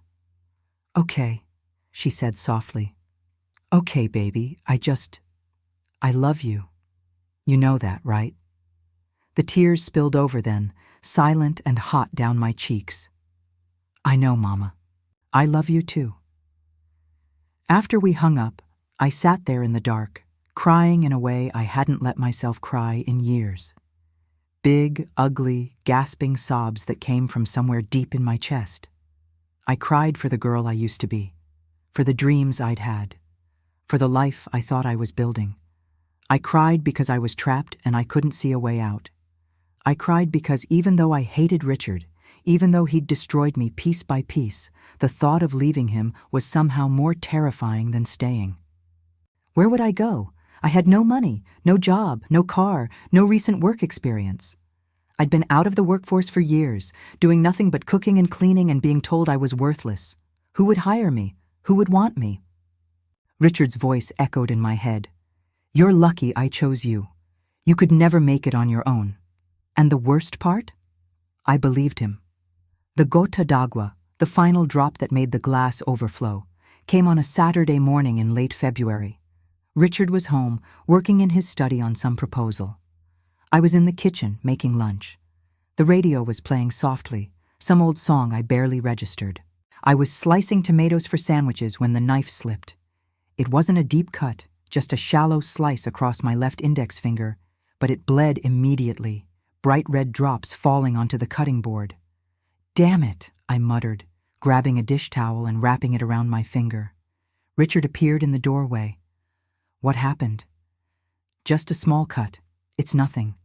Okay, she said softly. Okay, baby, I love you. You know that, right? The tears spilled over then, silent and hot down my cheeks. I know, Mama. I love you too. After we hung up, I sat there in the dark, crying in a way I hadn't let myself cry in years. Big, ugly, gasping sobs that came from somewhere deep in my chest. I cried for the girl I used to be, for the dreams I'd had, for the life I thought I was building. I cried because I was trapped and I couldn't see a way out. I cried because even though I hated Richard, even though he'd destroyed me piece by piece, the thought of leaving him was somehow more terrifying than staying. Where would I go? I had no money, no job, no car, no recent work experience. I'd been out of the workforce for years, doing nothing but cooking and cleaning and being told I was worthless. Who would hire me? Who would want me? Richard's voice echoed in my head. You're lucky I chose you. You could never make it on your own. And the worst part? I believed him. The gota d'agua, the final drop that made the glass overflow, came on a Saturday morning in late February. Richard was home, working in his study on some proposal. I was in the kitchen, making lunch. The radio was playing softly, some old song I barely registered. I was slicing tomatoes for sandwiches when the knife slipped. It wasn't a deep cut, just a shallow slice across my left index finger, but it bled immediately, bright red drops falling onto the cutting board. "Damn it," I muttered, grabbing a dish towel and wrapping it around my finger. Richard appeared in the doorway. "What happened?" "Just a small cut. It's nothing."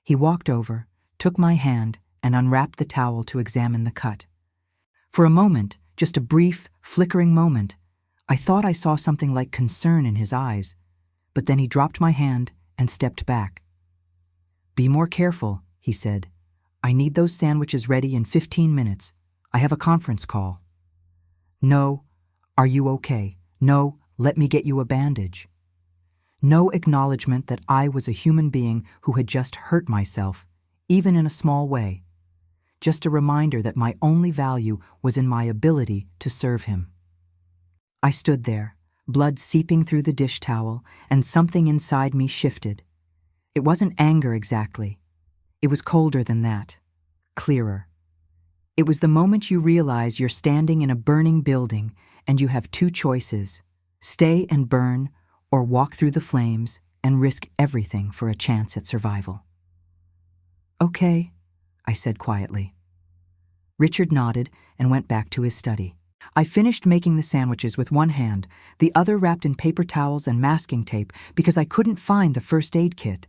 He walked over, took my hand, and unwrapped the towel to examine the cut. For a moment, just a brief, flickering moment, I thought I saw something like concern in his eyes, but then he dropped my hand and stepped back. "Be more careful," he said. "I need those sandwiches ready in 15 minutes. I have a conference call." "No, are you okay? No, let me get you a bandage." No acknowledgement that I was a human being who had just hurt myself, even in a small way. Just a reminder that my only value was in my ability to serve him. I stood there, blood seeping through the dish towel, and something inside me shifted. It wasn't anger exactly. It was colder than that, clearer. It was the moment you realize you're standing in a burning building and you have two choices: stay and burn, or walk through the flames and risk everything for a chance at survival. "Okay," I said quietly. Richard nodded and went back to his study. I finished making the sandwiches with one hand, the other wrapped in paper towels and masking tape because I couldn't find the first aid kit.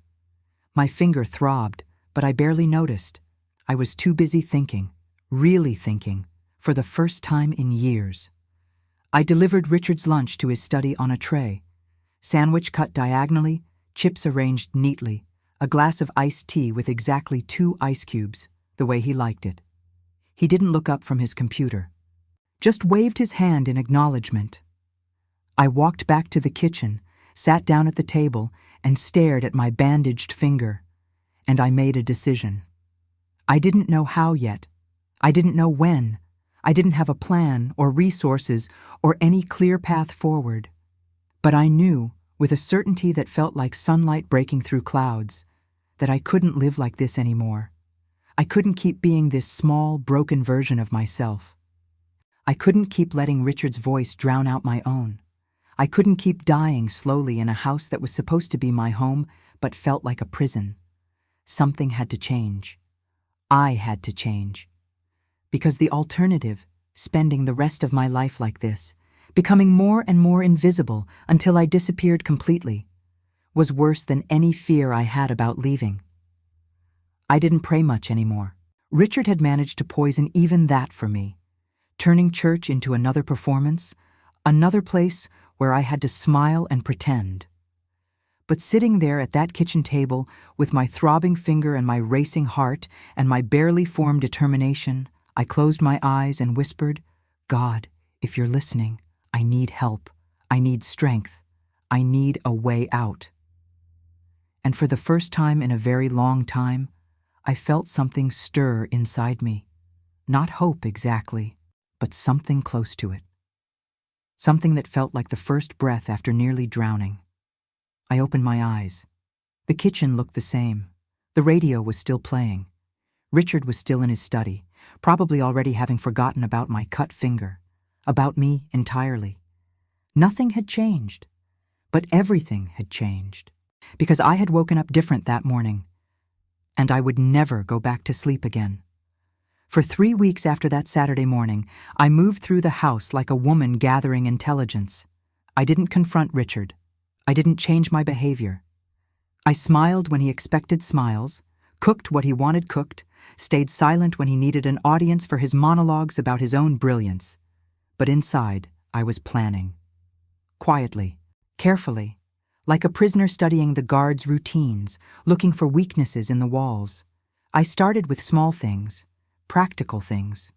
My finger throbbed, but I barely noticed. I was too busy thinking, really thinking, for the first time in years. I delivered Richard's lunch to his study on a tray. Sandwich cut diagonally, chips arranged neatly, a glass of iced tea with exactly 2 ice cubes, the way he liked it. He didn't look up from his computer, just waved his hand in acknowledgement. I walked back to the kitchen, sat down at the table, and stared at my bandaged finger, and I made a decision. I didn't know how yet. I didn't know when. I didn't have a plan or resources or any clear path forward. But I knew, with a certainty that felt like sunlight breaking through clouds, that I couldn't live like this anymore. I couldn't keep being this small, broken version of myself. I couldn't keep letting Richard's voice drown out my own. I couldn't keep dying slowly in a house that was supposed to be my home but felt like a prison. Something had to change. I had to change. Because the alternative, spending the rest of my life like this, becoming more and more invisible until I disappeared completely, was worse than any fear I had about leaving. I didn't pray much anymore. Richard had managed to poison even that for me, turning church into another performance, another place where I had to smile and pretend. But sitting there at that kitchen table with my throbbing finger and my racing heart and my barely formed determination, I closed my eyes and whispered, "God, if you're listening, I need help. I need strength. I need a way out." And for the first time in a very long time, I felt something stir inside me. Not hope exactly, but something close to it. Something that felt like the first breath after nearly drowning. I opened my eyes. The kitchen looked the same. The radio was still playing. Richard was still in his study, probably already having forgotten about my cut finger, about me entirely. Nothing had changed, but everything had changed, because I had woken up different that morning, and I would never go back to sleep again. For 3 weeks after that Saturday morning, I moved through the house like a woman gathering intelligence. I didn't confront Richard. I didn't change my behavior. I smiled when he expected smiles, cooked what he wanted cooked, stayed silent when he needed an audience for his monologues about his own brilliance. But inside, I was planning. Quietly, carefully, like a prisoner studying the guards' routines, looking for weaknesses in the walls. I started with small things, practical things.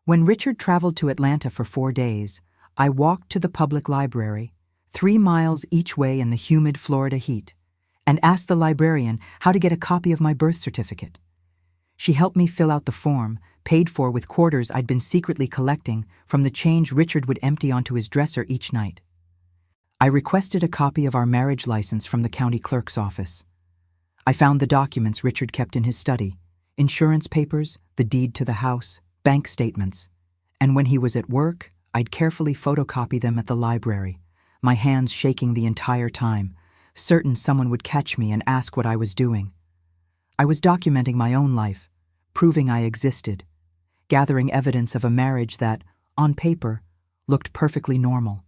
When Richard traveled to Atlanta for 4 days, I walked to the public library, 3 miles each way in the humid Florida heat, and asked the librarian how to get a copy of my birth certificate. She helped me fill out the form, paid for with quarters I'd been secretly collecting from the change Richard would empty onto his dresser each night. I requested a copy of our marriage license from the county clerk's office. I found the documents Richard kept in his study, Insurance papers, the deed to the house, bank statements. And when he was at work, I'd carefully photocopy them at the library, my hands shaking the entire time, certain someone would catch me and ask what I was doing. I was documenting my own life, proving I existed, gathering evidence of a marriage that, on paper, looked perfectly normal.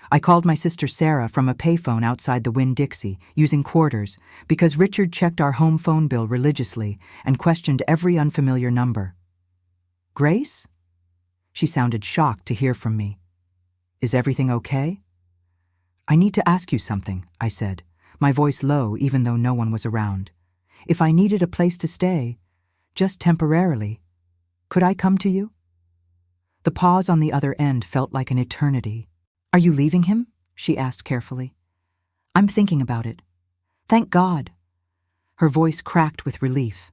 I called my sister Sarah from a payphone outside the Winn-Dixie, using quarters, because Richard checked our home phone bill religiously and questioned every unfamiliar number. "Grace?" She sounded shocked to hear from me. "Is everything okay?" "I need to ask you something," I said, my voice low even though no one was around. "If I needed a place to stay, just temporarily, could I come to you?" The pause on the other end felt like an eternity. "Are you leaving him?" she asked carefully. "I'm thinking about it. Thank God." Her voice cracked with relief.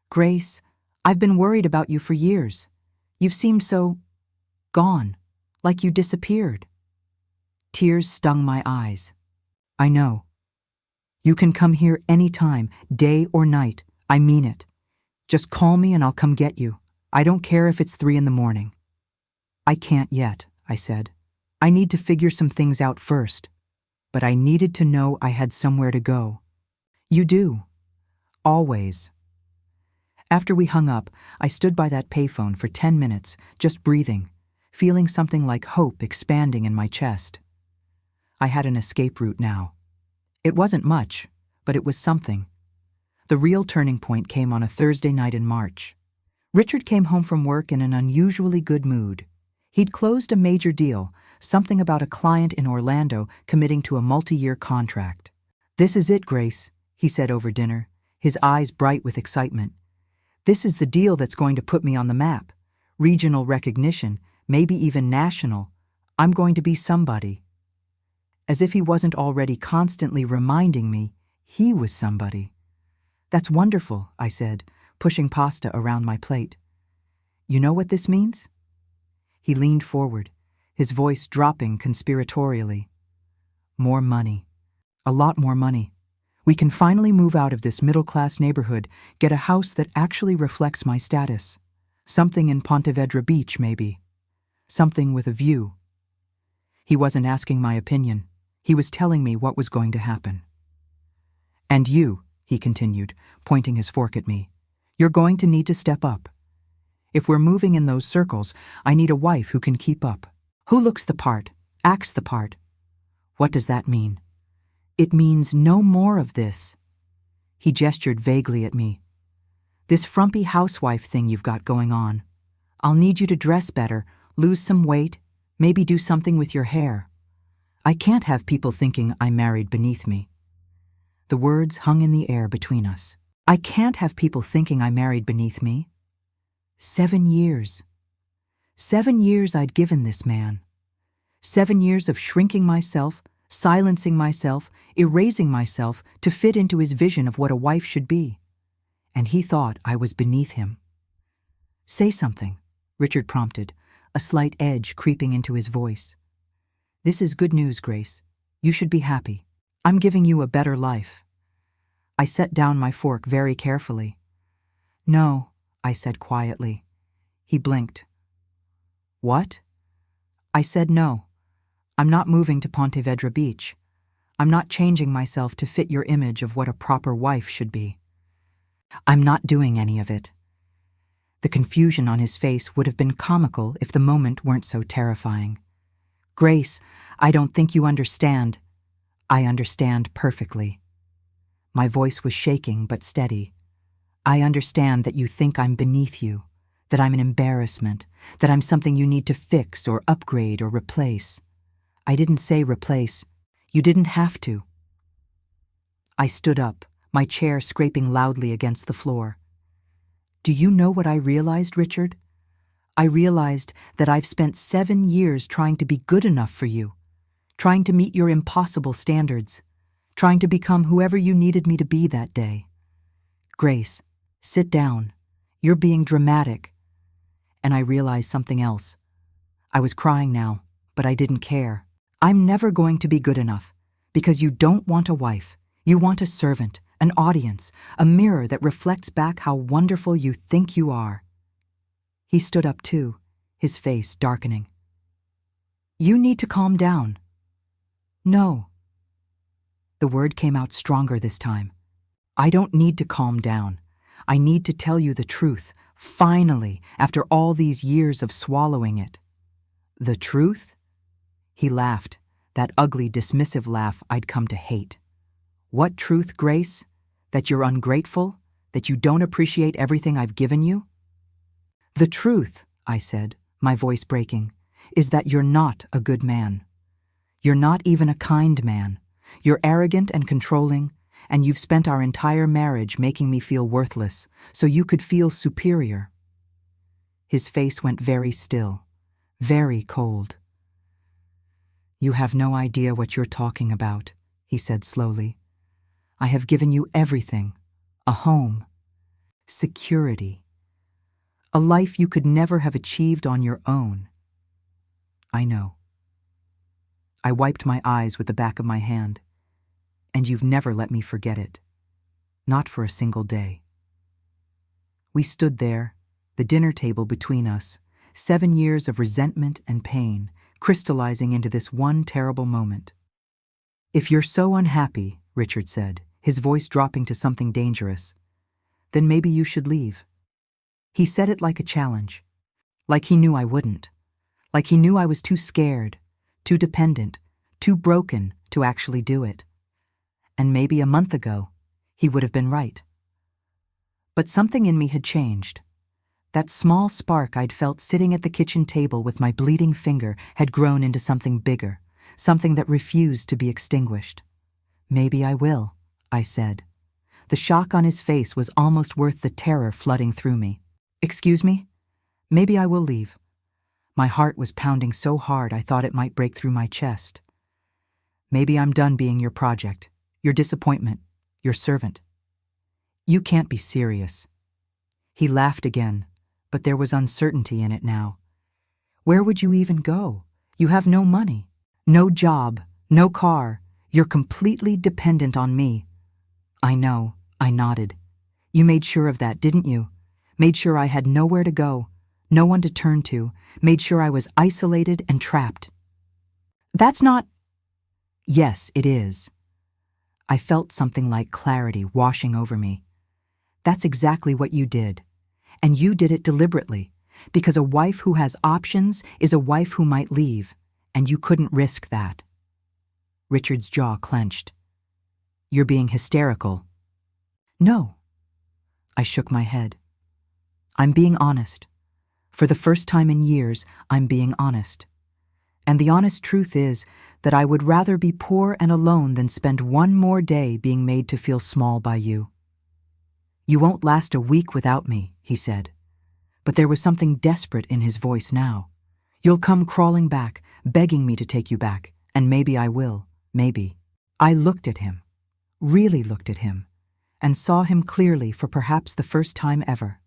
"Grace, I've been worried about you for years. You've seemed so gone, like you disappeared." Tears stung my eyes. "I know. You can come here any time, day or night. I mean it. Just call me and I'll come get you. I don't care if it's 3 a.m. "I can't yet," I said. "I need to figure some things out first. But I needed to know I had somewhere to go." "You do. Always." After we hung up, I stood by that payphone for 10 minutes, just breathing, feeling something like hope expanding in my chest. I had an escape route now. It wasn't much, but it was something. The real turning point came on a Thursday night in March. Richard came home from work in an unusually good mood. He'd closed a major deal, something about a client in Orlando committing to a multi-year contract. "This is it, Grace," he said over dinner, his eyes bright with excitement. "This is the deal that's going to put me on the map. Regional recognition, maybe even national. I'm going to be somebody." As if he wasn't already constantly reminding me he was somebody. "That's wonderful," I said, pushing pasta around my plate. "You know what this means?" He leaned forward, his voice dropping conspiratorially. "More money. A lot more money. We can finally move out of this middle-class neighborhood, get a house that actually reflects my status. Something in Ponte Vedra Beach, maybe. Something with a view." He wasn't asking my opinion. He was telling me what was going to happen. "And you," he continued, pointing his fork at me, "you're going to need to step up. If we're moving in those circles, I need a wife who can keep up. Who looks the part, acts the part." "What does that mean?" "It means no more of this." He gestured vaguely at me. "This frumpy housewife thing you've got going on. I'll need you to dress better, lose some weight, maybe do something with your hair. I can't have people thinking I married beneath me." The words hung in the air between us. I can't have people thinking I married beneath me. 7 years. 7 years I'd given this man. 7 years of shrinking myself, silencing myself, erasing myself to fit into his vision of what a wife should be. And he thought I was beneath him. "Say something," Richard prompted, a slight edge creeping into his voice. "This is good news, Grace. You should be happy. I'm giving you a better life." I set down my fork very carefully. "No," I said quietly. He blinked. "What?" I said no. "I'm not moving to Ponte Vedra Beach. I'm not changing myself to fit your image of what a proper wife should be. I'm not doing any of it." The confusion on his face would have been comical if the moment weren't so terrifying. "Grace, I don't think you understand." "I understand perfectly." My voice was shaking but steady. "I understand that you think I'm beneath you, that I'm an embarrassment, that I'm something you need to fix or upgrade or replace. I didn't say replace. You didn't have to." I stood up, my chair scraping loudly against the floor. "Do you know what I realized, Richard? I realized that I've spent 7 years trying to be good enough for you, trying to meet your impossible standards, trying to become whoever you needed me to be that day. Grace, sit down. You're being dramatic." And I realized something else. I was crying now, but I didn't care. "I'm never going to be good enough, because you don't want a wife. You want a servant, an audience, a mirror that reflects back how wonderful you think you are. He stood up too, his face darkening. You need to calm down. No. The word came out stronger this time. I don't need to calm down. I need to tell you the truth, finally, after all these years of swallowing it. The truth? He laughed, that ugly, dismissive laugh I'd come to hate. What truth, Grace? That you're ungrateful? That you don't appreciate everything I've given you? The truth, I said, my voice breaking, is that you're not a good man. You're not even a kind man. You're arrogant and controlling, and you've spent our entire marriage making me feel worthless, so you could feel superior. His face went very still, very cold. You have no idea what you're talking about, he said slowly. I have given you everything, a home, security, a life you could never have achieved on your own. I know. I wiped my eyes with the back of my hand, and you've never let me forget it. Not for a single day. We stood there, the dinner table between us, 7 years of resentment and pain, crystallizing into this one terrible moment. If you're so unhappy, Richard said, his voice dropping to something dangerous, then maybe you should leave. He said it like a challenge, like he knew I wouldn't, like he knew I was too scared, too dependent, too broken to actually do it. And maybe a month ago, he would have been right. But something in me had changed. That small spark I'd felt sitting at the kitchen table with my bleeding finger had grown into something bigger, something that refused to be extinguished. Maybe I will, I said. The shock on his face was almost worth the terror flooding through me. Excuse me? Maybe I will leave. My heart was pounding so hard I thought it might break through my chest. Maybe I'm done being your project, your disappointment, your servant. You can't be serious. He laughed again, but there was uncertainty in it now. Where would you even go? You have no money, no job, no car. You're completely dependent on me. I know, I nodded. You made sure of that, didn't you? Made sure I had nowhere to go, no one to turn to, made sure I was isolated and trapped. That's not... Yes, it is. I felt something like clarity washing over me. That's exactly what you did. And you did it deliberately, because a wife who has options is a wife who might leave, and you couldn't risk that. Richard's jaw clenched. You're being hysterical. No. I shook my head. I'm being honest. For the first time in years, I'm being honest. And the honest truth is that I would rather be poor and alone than spend one more day being made to feel small by you. You won't last a week without me, he said. But there was something desperate in his voice now. You'll come crawling back, begging me to take you back, and maybe I will, maybe. I looked at him, really looked at him, and saw him clearly for perhaps the first time ever.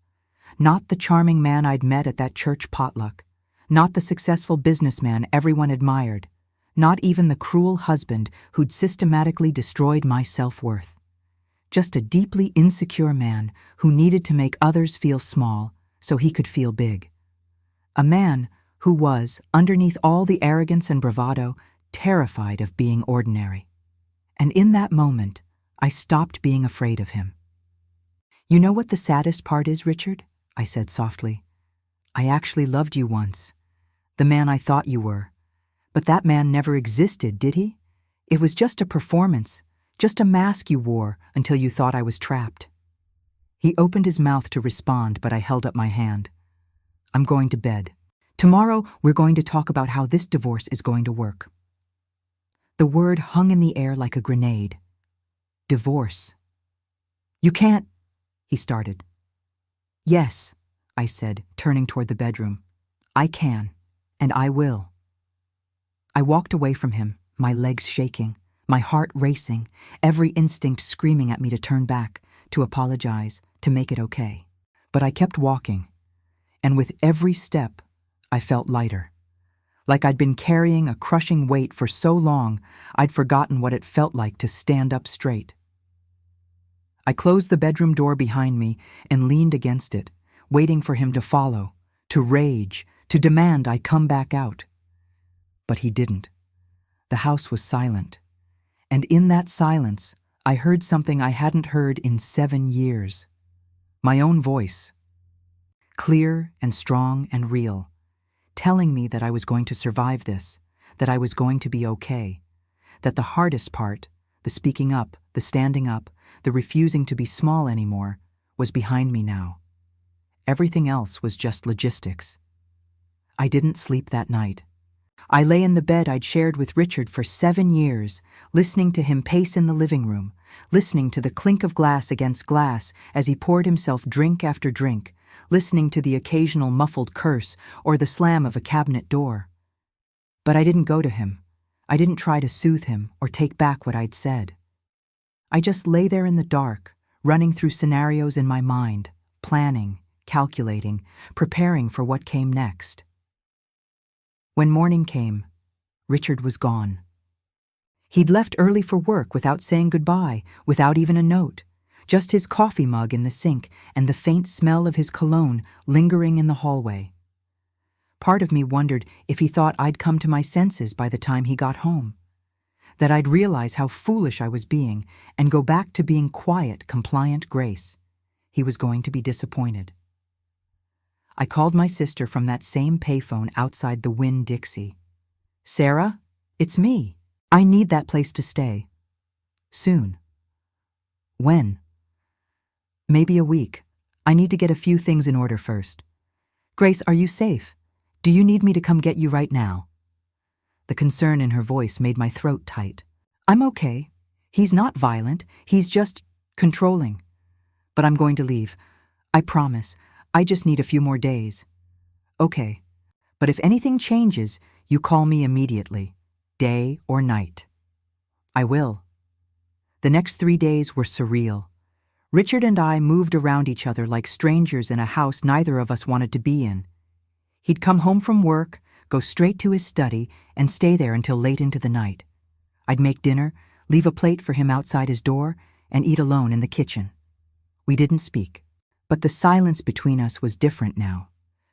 Not the charming man I'd met at that church potluck, not the successful businessman everyone admired, not even the cruel husband who'd systematically destroyed my self-worth. Just a deeply insecure man who needed to make others feel small so he could feel big. A man who was, underneath all the arrogance and bravado, terrified of being ordinary. And in that moment, I stopped being afraid of him. You know what the saddest part is, Richard? I said softly. I actually loved you once. The man I thought you were. But that man never existed, did he? It was just a performance, just a mask you wore until you thought I was trapped. He opened his mouth to respond, but I held up my hand. I'm going to bed. Tomorrow, we're going to talk about how this divorce is going to work. The word hung in the air like a grenade. Divorce. You can't, he started. Yes, I said, turning toward the bedroom. I can, and I will. I walked away from him, my legs shaking, my heart racing, every instinct screaming at me to turn back, to apologize, to make it okay. But I kept walking, and with every step, I felt lighter. Like I'd been carrying a crushing weight for so long, I'd forgotten what it felt like to stand up straight. I closed the bedroom door behind me and leaned against it, waiting for him to follow, to rage, to demand I come back out. But he didn't. The house was silent. And in that silence, I heard something I hadn't heard in 7 years. My own voice. Clear and strong and real, telling me that I was going to survive this, that I was going to be okay, that the hardest part, the speaking up, the standing up, the refusing to be small anymore, was behind me now. Everything else was just logistics. I didn't sleep that night. I lay in the bed I'd shared with Richard for 7 years, listening to him pace in the living room, listening to the clink of glass against glass as he poured himself drink after drink, listening to the occasional muffled curse or the slam of a cabinet door. But I didn't go to him. I didn't try to soothe him or take back what I'd said. I just lay there in the dark, running through scenarios in my mind, planning, calculating, preparing for what came next. When morning came, Richard was gone. He'd left early for work without saying goodbye, without even a note, just his coffee mug in the sink and the faint smell of his cologne lingering in the hallway. Part of me wondered if he thought I'd come to my senses by the time he got home, that I'd realize how foolish I was being and go back to being quiet, compliant Grace. He was going to be disappointed. I called my sister from that same payphone outside the Winn-Dixie. "Sarah, it's me. I need that place to stay. Soon." "When?" "Maybe a week. I need to get a few things in order first." "Grace, are you safe? Do you need me to come get you right now?" The concern in her voice made my throat tight. "I'm okay. He's not violent. He's just controlling. But I'm going to leave. I promise. I just need a few more days." "Okay. But if anything changes, you call me immediately, day or night." "I will." The next 3 days were surreal. Richard and I moved around each other like strangers in a house neither of us wanted to be in. He'd come home from work, go straight to his study, and stay there until late into the night. I'd make dinner, leave a plate for him outside his door, and eat alone in the kitchen. We didn't speak. But the silence between us was different now.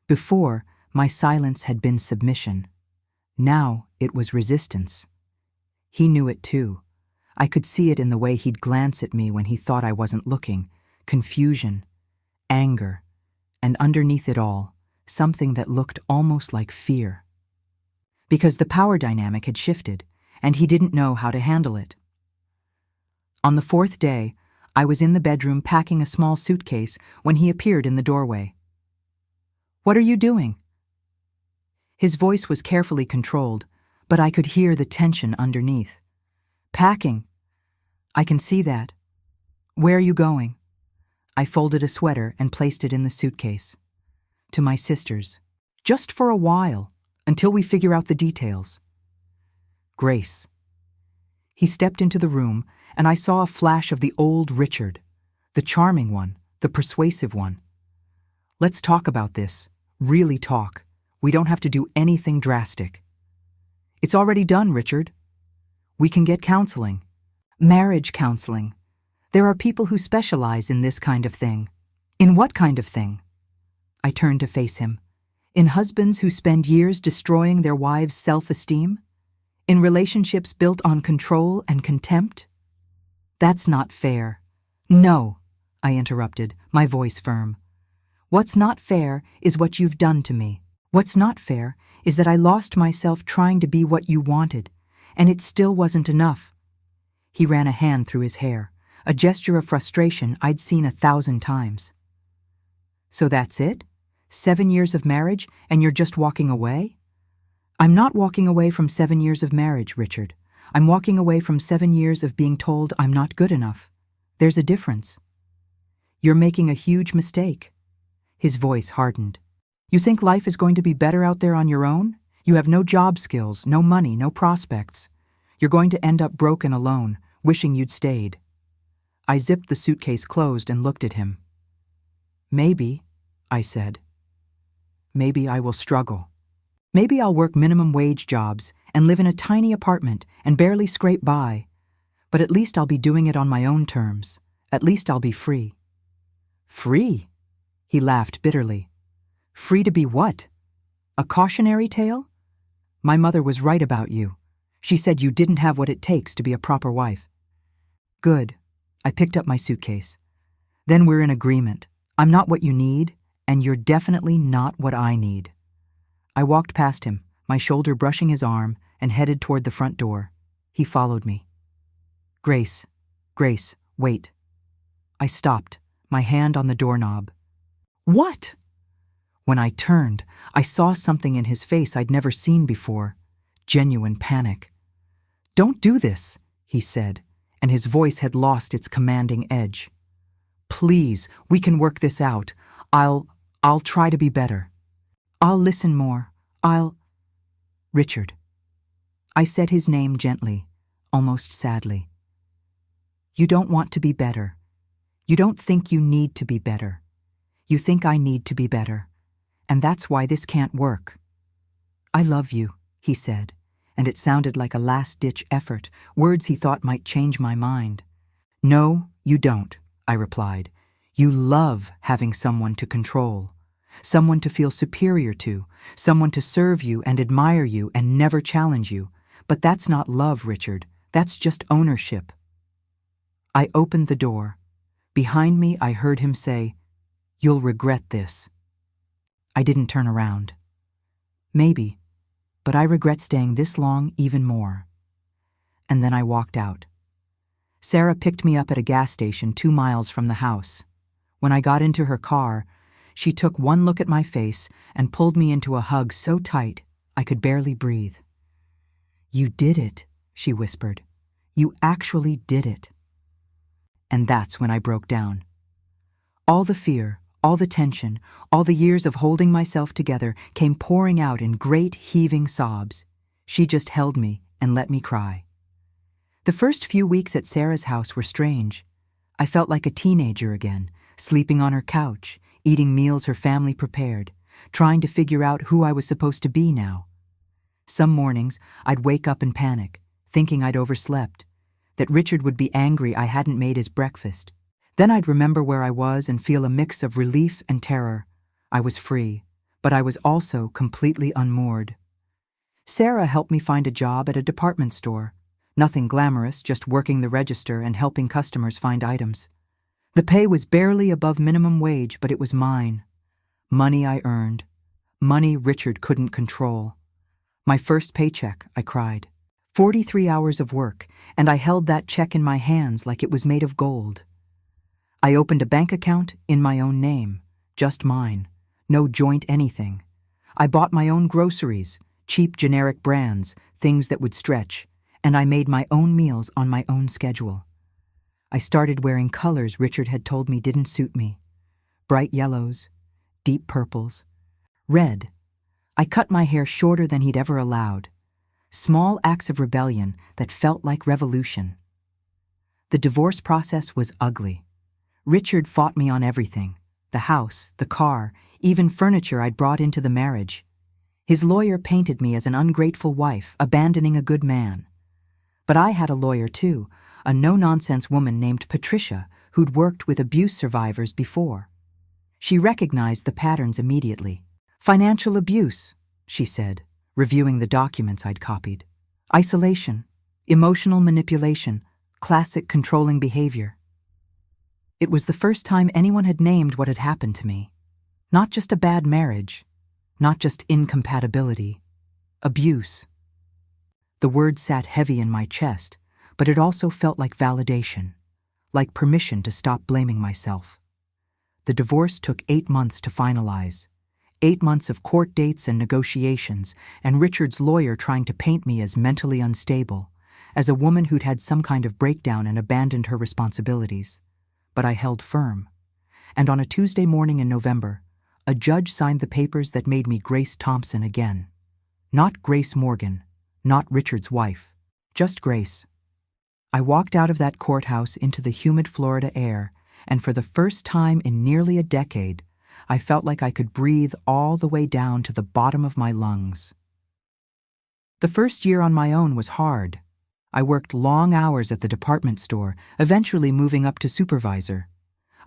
Before, my silence had been submission. Now it was resistance. He knew it too. I could see it in the way he'd glance at me when he thought I wasn't looking. Confusion, anger, and underneath it all, something that looked almost like fear. Because the power dynamic had shifted, and he didn't know how to handle it. On the 4th day, I was in the bedroom packing a small suitcase when he appeared in the doorway. "What are you doing?" His voice was carefully controlled, but I could hear the tension underneath. "Packing. I can see that. Where are you going?" I folded a sweater and placed it in the suitcase. "To my sister's. Just for a while, until we figure out the details." "Grace." He stepped into the room, and I saw a flash of the old Richard, the charming one, the persuasive one. "Let's talk about this. Really talk. We don't have to do anything drastic." "It's already done, Richard. We can get counseling. Marriage counseling. There are people who specialize in this kind of thing." "In what kind of thing?" I turned to face him. "In husbands who spend years destroying their wives' self-esteem? In relationships built on control and contempt?" "That's not fair." "No," I interrupted, my voice firm. "What's not fair is what you've done to me. What's not fair is that I lost myself trying to be what you wanted, and it still wasn't enough." He ran a hand through his hair, a gesture of frustration I'd seen 1,000 times. "So that's it? 7 years of marriage, and you're just walking away?" "I'm not walking away from 7 years of marriage, Richard. I'm walking away from 7 years of being told I'm not good enough. There's a difference." "You're making a huge mistake." His voice hardened. "You think life is going to be better out there on your own? You have no job skills, no money, no prospects. You're going to end up broke and alone, wishing you'd stayed." I zipped the suitcase closed and looked at him. "Maybe," I said. "Maybe I will struggle. Maybe I'll work minimum wage jobs and live in a tiny apartment and barely scrape by, but at least I'll be doing it on my own terms, At least I'll be free." "Free?" He laughed bitterly. "Free to be what? A cautionary tale? My mother was right about you. She said you didn't have what it takes to be a proper wife." "Good." I picked up my suitcase. "Then we're in agreement. I'm not what you need, and you're definitely not what I need." I walked past him, my shoulder brushing his arm, and headed toward the front door. He followed me. Grace, wait." I stopped, my hand on the doorknob. "What?" When I turned, I saw something in his face I'd never seen before. Genuine panic. "Don't do this," he said, and his voice had lost its commanding edge. "Please, we can work this out. I'll try to be better. I'll listen more. Richard." I said his name gently, almost sadly. "You don't want to be better. You don't think you need to be better. You think I need to be better. And that's why this can't work." "I love you," he said, and it sounded like a last-ditch effort, words he thought might change my mind. "No, you don't," I replied. "You love having someone to control, someone to feel superior to, someone to serve you and admire you and never challenge you. But that's not love, Richard. That's just ownership." I opened the door. Behind me, I heard him say, "You'll regret this." I didn't turn around. Maybe, but I regret staying this long even more. And then I walked out. Sarah picked me up at a gas station 2 miles from the house. When I got into her car, she took one look at my face and pulled me into a hug so tight I could barely breathe. "You did it," she whispered. "You actually did it." And that's when I broke down. All the fear, all the tension, all the years of holding myself together came pouring out in great heaving sobs. She just held me and let me cry. The first few weeks at Sarah's house were strange. I felt like a teenager again, sleeping on her couch, eating meals her family prepared, trying to figure out who I was supposed to be now. Some mornings, I'd wake up and panic, thinking I'd overslept, that Richard would be angry I hadn't made his breakfast. Then I'd remember where I was and feel a mix of relief and terror. I was free, but I was also completely unmoored. Sarah helped me find a job at a department store. Nothing glamorous, just working the register and helping customers find items. The pay was barely above minimum wage, but it was mine. Money I earned. Money Richard couldn't control. My first paycheck, I cried. 43 hours of work, and I held that check in my hands like it was made of gold. I opened a bank account in my own name, just mine, no joint anything. I bought my own groceries, cheap generic brands, things that would stretch, and I made my own meals on my own schedule. I started wearing colors Richard had told me didn't suit me. Bright yellows, deep purples, red. I cut my hair shorter than he'd ever allowed. Small acts of rebellion that felt like revolution. The divorce process was ugly. Richard fought me on everything, the house, the car, even furniture I'd brought into the marriage. His lawyer painted me as an ungrateful wife, abandoning a good man. But I had a lawyer too, a no-nonsense woman named Patricia who'd worked with abuse survivors before. She recognized the patterns immediately. "Financial abuse," she said, reviewing the documents I'd copied. "Isolation, emotional manipulation, classic controlling behavior." It was the first time anyone had named what had happened to me. Not just a bad marriage, not just incompatibility, abuse. The word sat heavy in my chest, but it also felt like validation, like permission to stop blaming myself. The divorce took 8 months to finalize. 8 months of court dates and negotiations, and Richard's lawyer trying to paint me as mentally unstable, as a woman who'd had some kind of breakdown and abandoned her responsibilities. But I held firm. And on a Tuesday morning in November, a judge signed the papers that made me Grace Thompson again. Not Grace Morgan, not Richard's wife, just Grace. I walked out of that courthouse into the humid Florida air, and for the first time in nearly a decade, I felt like I could breathe all the way down to the bottom of my lungs. The first year on my own was hard. I worked long hours at the department store, eventually moving up to supervisor.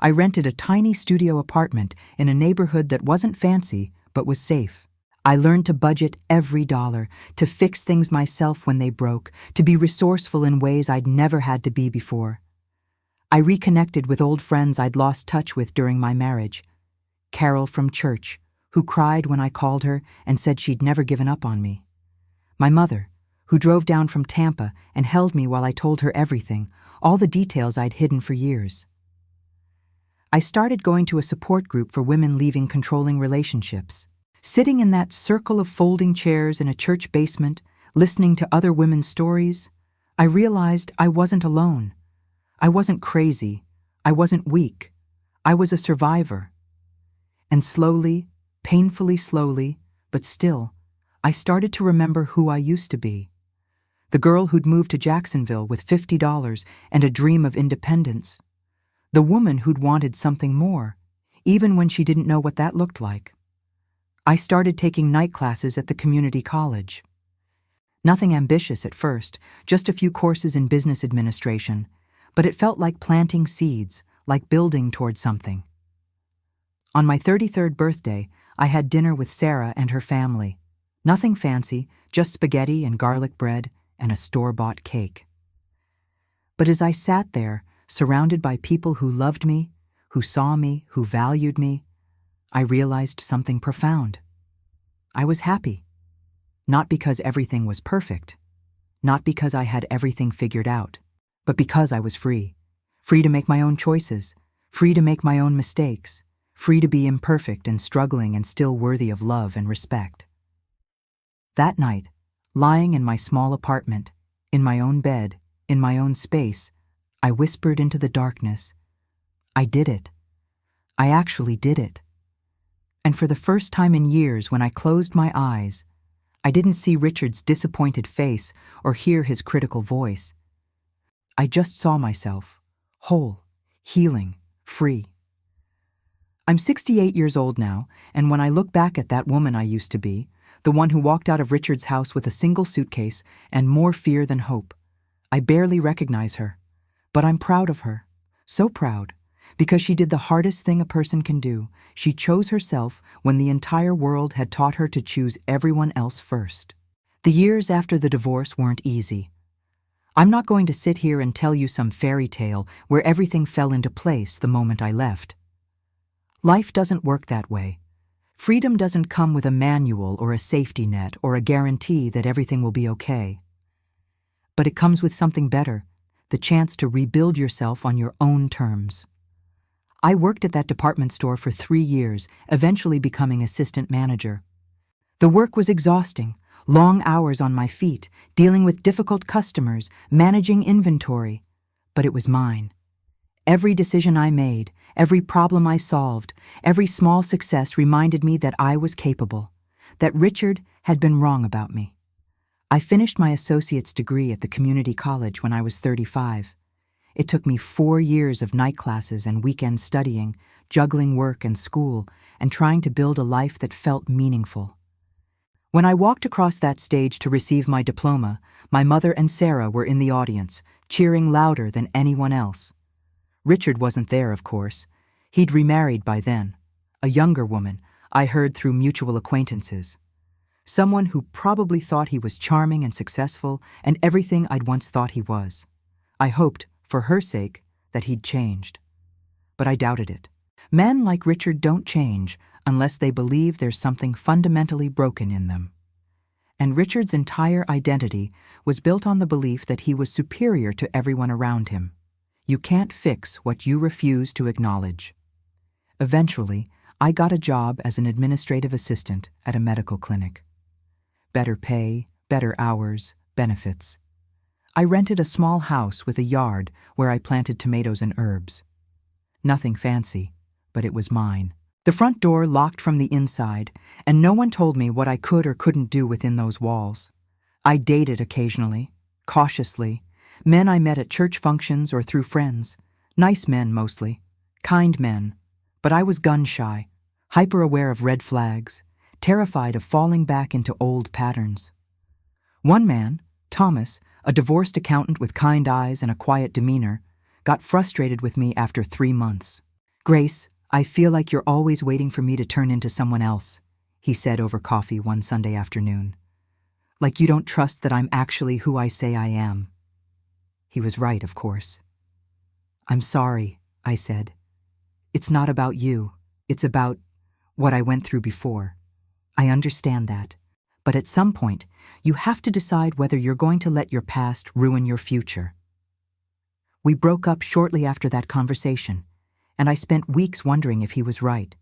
I rented a tiny studio apartment in a neighborhood that wasn't fancy, but was safe. I learned to budget every dollar, to fix things myself when they broke, to be resourceful in ways I'd never had to be before. I reconnected with old friends I'd lost touch with during my marriage. Carol from church, who cried when I called her and said she'd never given up on me. My mother, who drove down from Tampa and held me while I told her everything, all the details I'd hidden for years. I started going to a support group for women leaving controlling relationships. Sitting in that circle of folding chairs in a church basement, listening to other women's stories, I realized I wasn't alone. I wasn't crazy. I wasn't weak. I was a survivor. And slowly, painfully slowly, but still, I started to remember who I used to be. The girl who'd moved to Jacksonville with $50 and a dream of independence. The woman who'd wanted something more, even when she didn't know what that looked like. I started taking night classes at the community college. Nothing ambitious at first, just a few courses in business administration, but it felt like planting seeds, like building toward something. On my 33rd birthday, I had dinner with Sarah and her family. Nothing fancy, just spaghetti and garlic bread and a store-bought cake. But as I sat there, surrounded by people who loved me, who saw me, who valued me, I realized something profound. I was happy. Not because everything was perfect, not because I had everything figured out, but because I was free. Free to make my own choices, free to make my own mistakes, free to be imperfect and struggling and still worthy of love and respect. That night, lying in my small apartment, in my own bed, in my own space, I whispered into the darkness, I did it. I actually did it. And for the first time in years, when I closed my eyes, I didn't see Richard's disappointed face or hear his critical voice. I just saw myself, whole, healing, free. I'm 68 years old now, and when I look back at that woman I used to be, the one who walked out of Richard's house with a single suitcase and more fear than hope, I barely recognize her. But I'm proud of her, so proud, because she did the hardest thing a person can do. She chose herself when the entire world had taught her to choose everyone else first. The years after the divorce weren't easy. I'm not going to sit here and tell you some fairy tale where everything fell into place the moment I left. Life doesn't work that way. Freedom doesn't come with a manual or a safety net or a guarantee that everything will be okay. But it comes with something better, the chance to rebuild yourself on your own terms. I worked at that department store for 3 years, eventually becoming assistant manager. The work was exhausting, long hours on my feet, dealing with difficult customers, managing inventory, but it was mine. Every decision I made, every problem I solved, every small success reminded me that I was capable, that Richard had been wrong about me. I finished my associate's degree at the community college when I was 35. It took me 4 years of night classes and weekend studying, juggling work and school, and trying to build a life that felt meaningful. When I walked across that stage to receive my diploma, my mother and Sarah were in the audience, cheering louder than anyone else. Richard wasn't there, of course. He'd remarried by then. A younger woman, I heard through mutual acquaintances. Someone who probably thought he was charming and successful and everything I'd once thought he was. I hoped, for her sake, that he'd changed. But I doubted it. Men like Richard don't change unless they believe there's something fundamentally broken in them. And Richard's entire identity was built on the belief that he was superior to everyone around him. You can't fix what you refuse to acknowledge. Eventually, I got a job as an administrative assistant at a medical clinic. Better pay, better hours, benefits. I rented a small house with a yard where I planted tomatoes and herbs. Nothing fancy, but it was mine. The front door locked from the inside, and no one told me what I could or couldn't do within those walls. I dated occasionally, cautiously, men I met at church functions or through friends. Nice men mostly, kind men, but I was gun-shy, hyper-aware of red flags, terrified of falling back into old patterns. One man, Thomas, A divorced accountant with kind eyes and a quiet demeanor, got frustrated with me after 3 months. "Grace, I feel like you're always waiting for me to turn into someone else," he said over coffee one Sunday afternoon. "Like you don't trust that I'm actually who I say I am." He was right, of course. "I'm sorry," I said. "It's not about you. It's about what I went through before. I understand that. But at some point, you have to decide whether you're going to let your past ruin your future." We broke up shortly after that conversation, and I spent weeks wondering if he was right.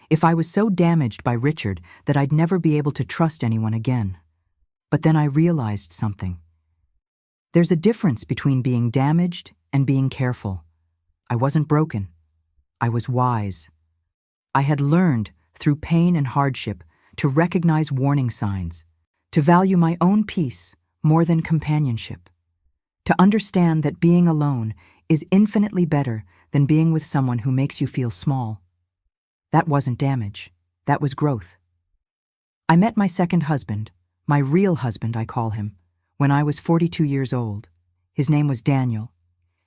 If I was so damaged by Richard that I'd never be able to trust anyone again. But then I realized something. There's a difference between being damaged and being careful. I wasn't broken. I was wise. I had learned, through pain and hardship, to recognize warning signs, to value my own peace more than companionship, to understand that being alone is infinitely better than being with someone who makes you feel small. That wasn't damage. That was growth. I met my second husband, my real husband I call him, when I was 42 years old. His name was Daniel.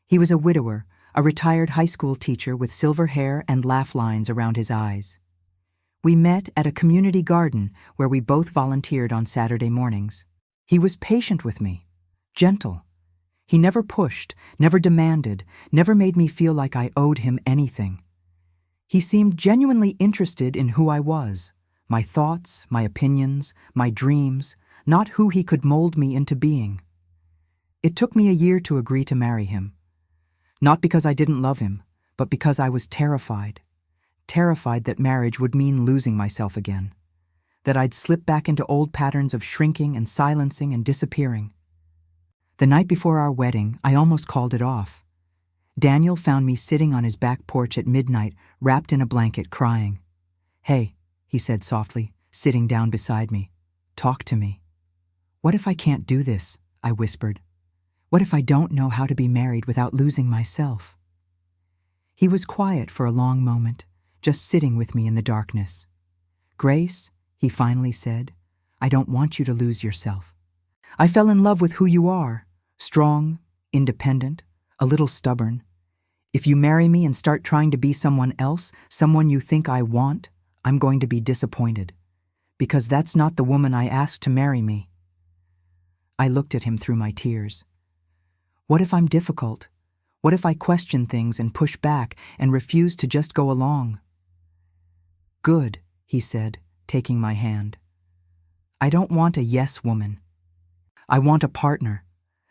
He was a widower, a retired high school teacher with silver hair and laugh lines around his eyes. We met at a community garden where we both volunteered on Saturday mornings. He was patient with me, gentle. He never pushed, never demanded, never made me feel like I owed him anything. He seemed genuinely interested in who I was, my thoughts, my opinions, my dreams, not who he could mold me into being. It took me a year to agree to marry him. Not because I didn't love him, but because I was terrified. Terrified that marriage would mean losing myself again, that I'd slip back into old patterns of shrinking and silencing and disappearing. The night before our wedding, I almost called it off. Daniel found me sitting on his back porch at midnight, wrapped in a blanket, crying. "Hey," he said softly, sitting down beside me. "Talk to me." "What if I can't do this?" I whispered. "What if I don't know how to be married without losing myself?" He was quiet for a long moment, just sitting with me in the darkness. "Grace," he finally said, "I don't want you to lose yourself. I fell in love with who you are, strong, independent, a little stubborn. If you marry me and start trying to be someone else, someone you think I want, I'm going to be disappointed, because that's not the woman I asked to marry me." I looked at him through my tears. What if I'm difficult? What if I question things and push back and refuse to just go along? "Good," he said, taking my hand. "I don't want a yes woman. I want a partner,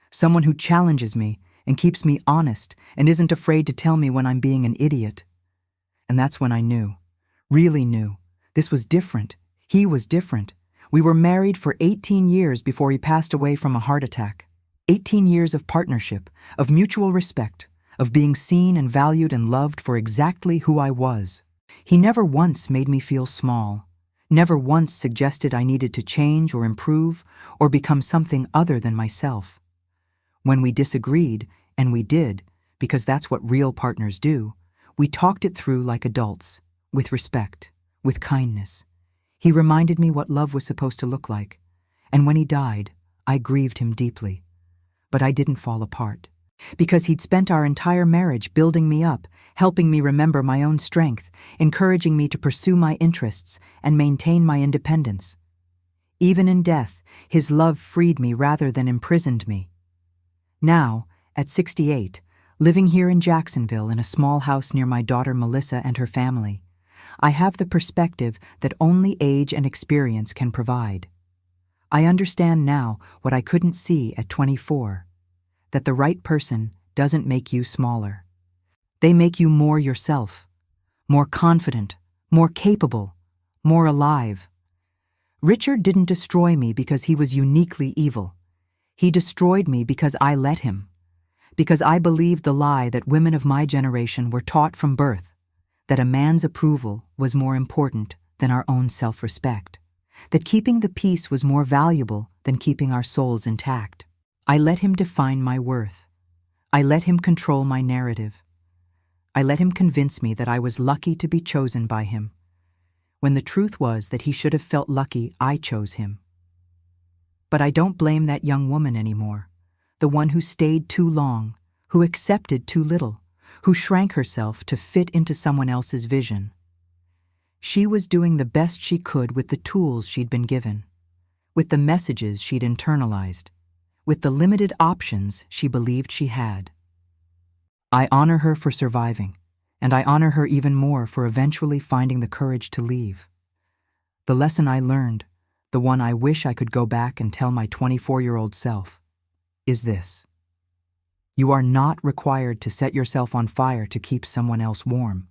someone who challenges me and keeps me honest and isn't afraid to tell me when I'm being an idiot." And that's when I knew, really knew, this was different. He was different. We were married for 18 years before he passed away from a heart attack. 18 years of partnership, of mutual respect, of being seen and valued and loved for exactly who I was. He never once made me feel small, never once suggested I needed to change or improve or become something other than myself. When we disagreed, and we did, because that's what real partners do, we talked it through like adults, with respect, with kindness. He reminded me what love was supposed to look like, and when he died, I grieved him deeply. But I didn't fall apart, because he'd spent our entire marriage building me up, helping me remember my own strength, encouraging me to pursue my interests and maintain my independence. Even in death, his love freed me rather than imprisoned me. Now, at 68, living here in Jacksonville in a small house near my daughter Melissa and her family, I have the perspective that only age and experience can provide. I understand now what I couldn't see at 24, that the right person doesn't make you smaller. They make you more yourself, more confident, more capable, more alive. Richard didn't destroy me because he was uniquely evil. He destroyed me because I let him, because I believed the lie that women of my generation were taught from birth, that a man's approval was more important than our own self-respect, that keeping the peace was more valuable than keeping our souls intact. I let him define my worth. I let him control my narrative. I let him convince me that I was lucky to be chosen by him, when the truth was that he should have felt lucky I chose him. But I don't blame that young woman anymore. the one who stayed too long, who accepted too little, who shrank herself to fit into someone else's vision. She was doing the best she could with the tools she'd been given, with the messages she'd internalized, with the limited options she believed she had. I honor her for surviving, and I honor her even more for eventually finding the courage to leave. The lesson I learned, the one I wish I could go back and tell my 24-year-old self, is this: you are not required to set yourself on fire to keep someone else warm.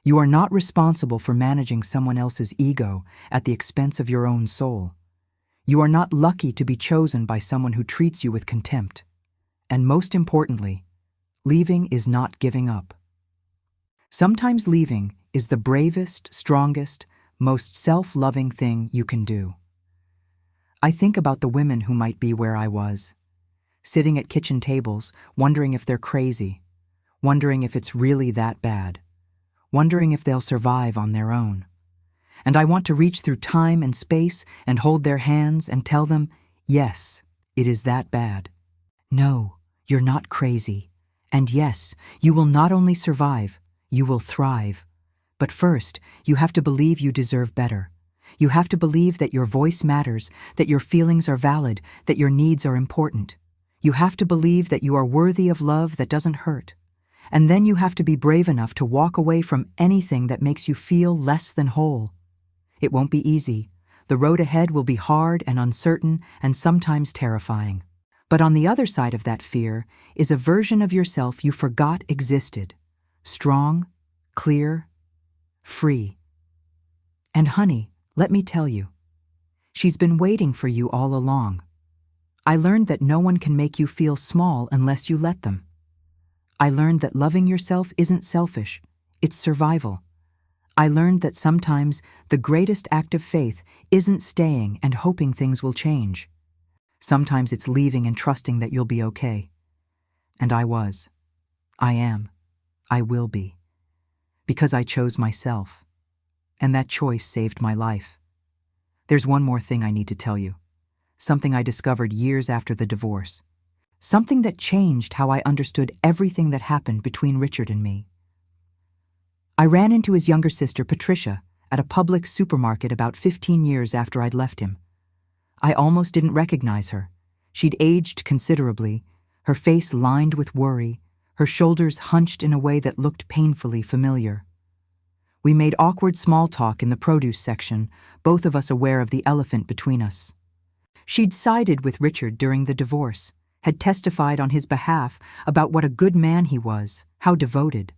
You are not responsible for managing someone else's ego at the expense of your own soul. You are not lucky to be chosen by someone who treats you with contempt. And most importantly, leaving is not giving up. Sometimes leaving is the bravest, strongest, most self-loving thing you can do. I think about the women who might be where I was, sitting at kitchen tables, wondering if they're crazy, wondering if it's really that bad, wondering if they'll survive on their own. And I want to reach through time and space and hold their hands and tell them, yes, it is that bad. No, you're not crazy. And yes, you will not only survive, you will thrive. But first, you have to believe you deserve better. You have to believe that your voice matters, that your feelings are valid, that your needs are important. You have to believe that you are worthy of love that doesn't hurt. And then you have to be brave enough to walk away from anything that makes you feel less than whole. It won't be easy. The road ahead will be hard and uncertain and sometimes terrifying. But on the other side of that fear is a version of yourself you forgot existed. Strong, clear, free. And honey, let me tell you, she's been waiting for you all along. I learned that no one can make you feel small unless you let them. I learned that loving yourself isn't selfish, it's survival. I learned that sometimes the greatest act of faith isn't staying and hoping things will change. Sometimes it's leaving and trusting that you'll be okay. And I was. I am. I will be. Because I chose myself. And that choice saved my life. There's one more thing I need to tell you. Something I discovered years after the divorce. Something that changed how I understood everything that happened between Richard and me. I ran into his younger sister, Patricia, at a public supermarket about 15 years after I'd left him. I almost didn't recognize her. She'd aged considerably, her face lined with worry, her shoulders hunched in a way that looked painfully familiar. We made awkward small talk in the produce section, both of us aware of the elephant between us. She'd sided with Richard during the divorce, had testified on his behalf about what a good man he was, how devoted.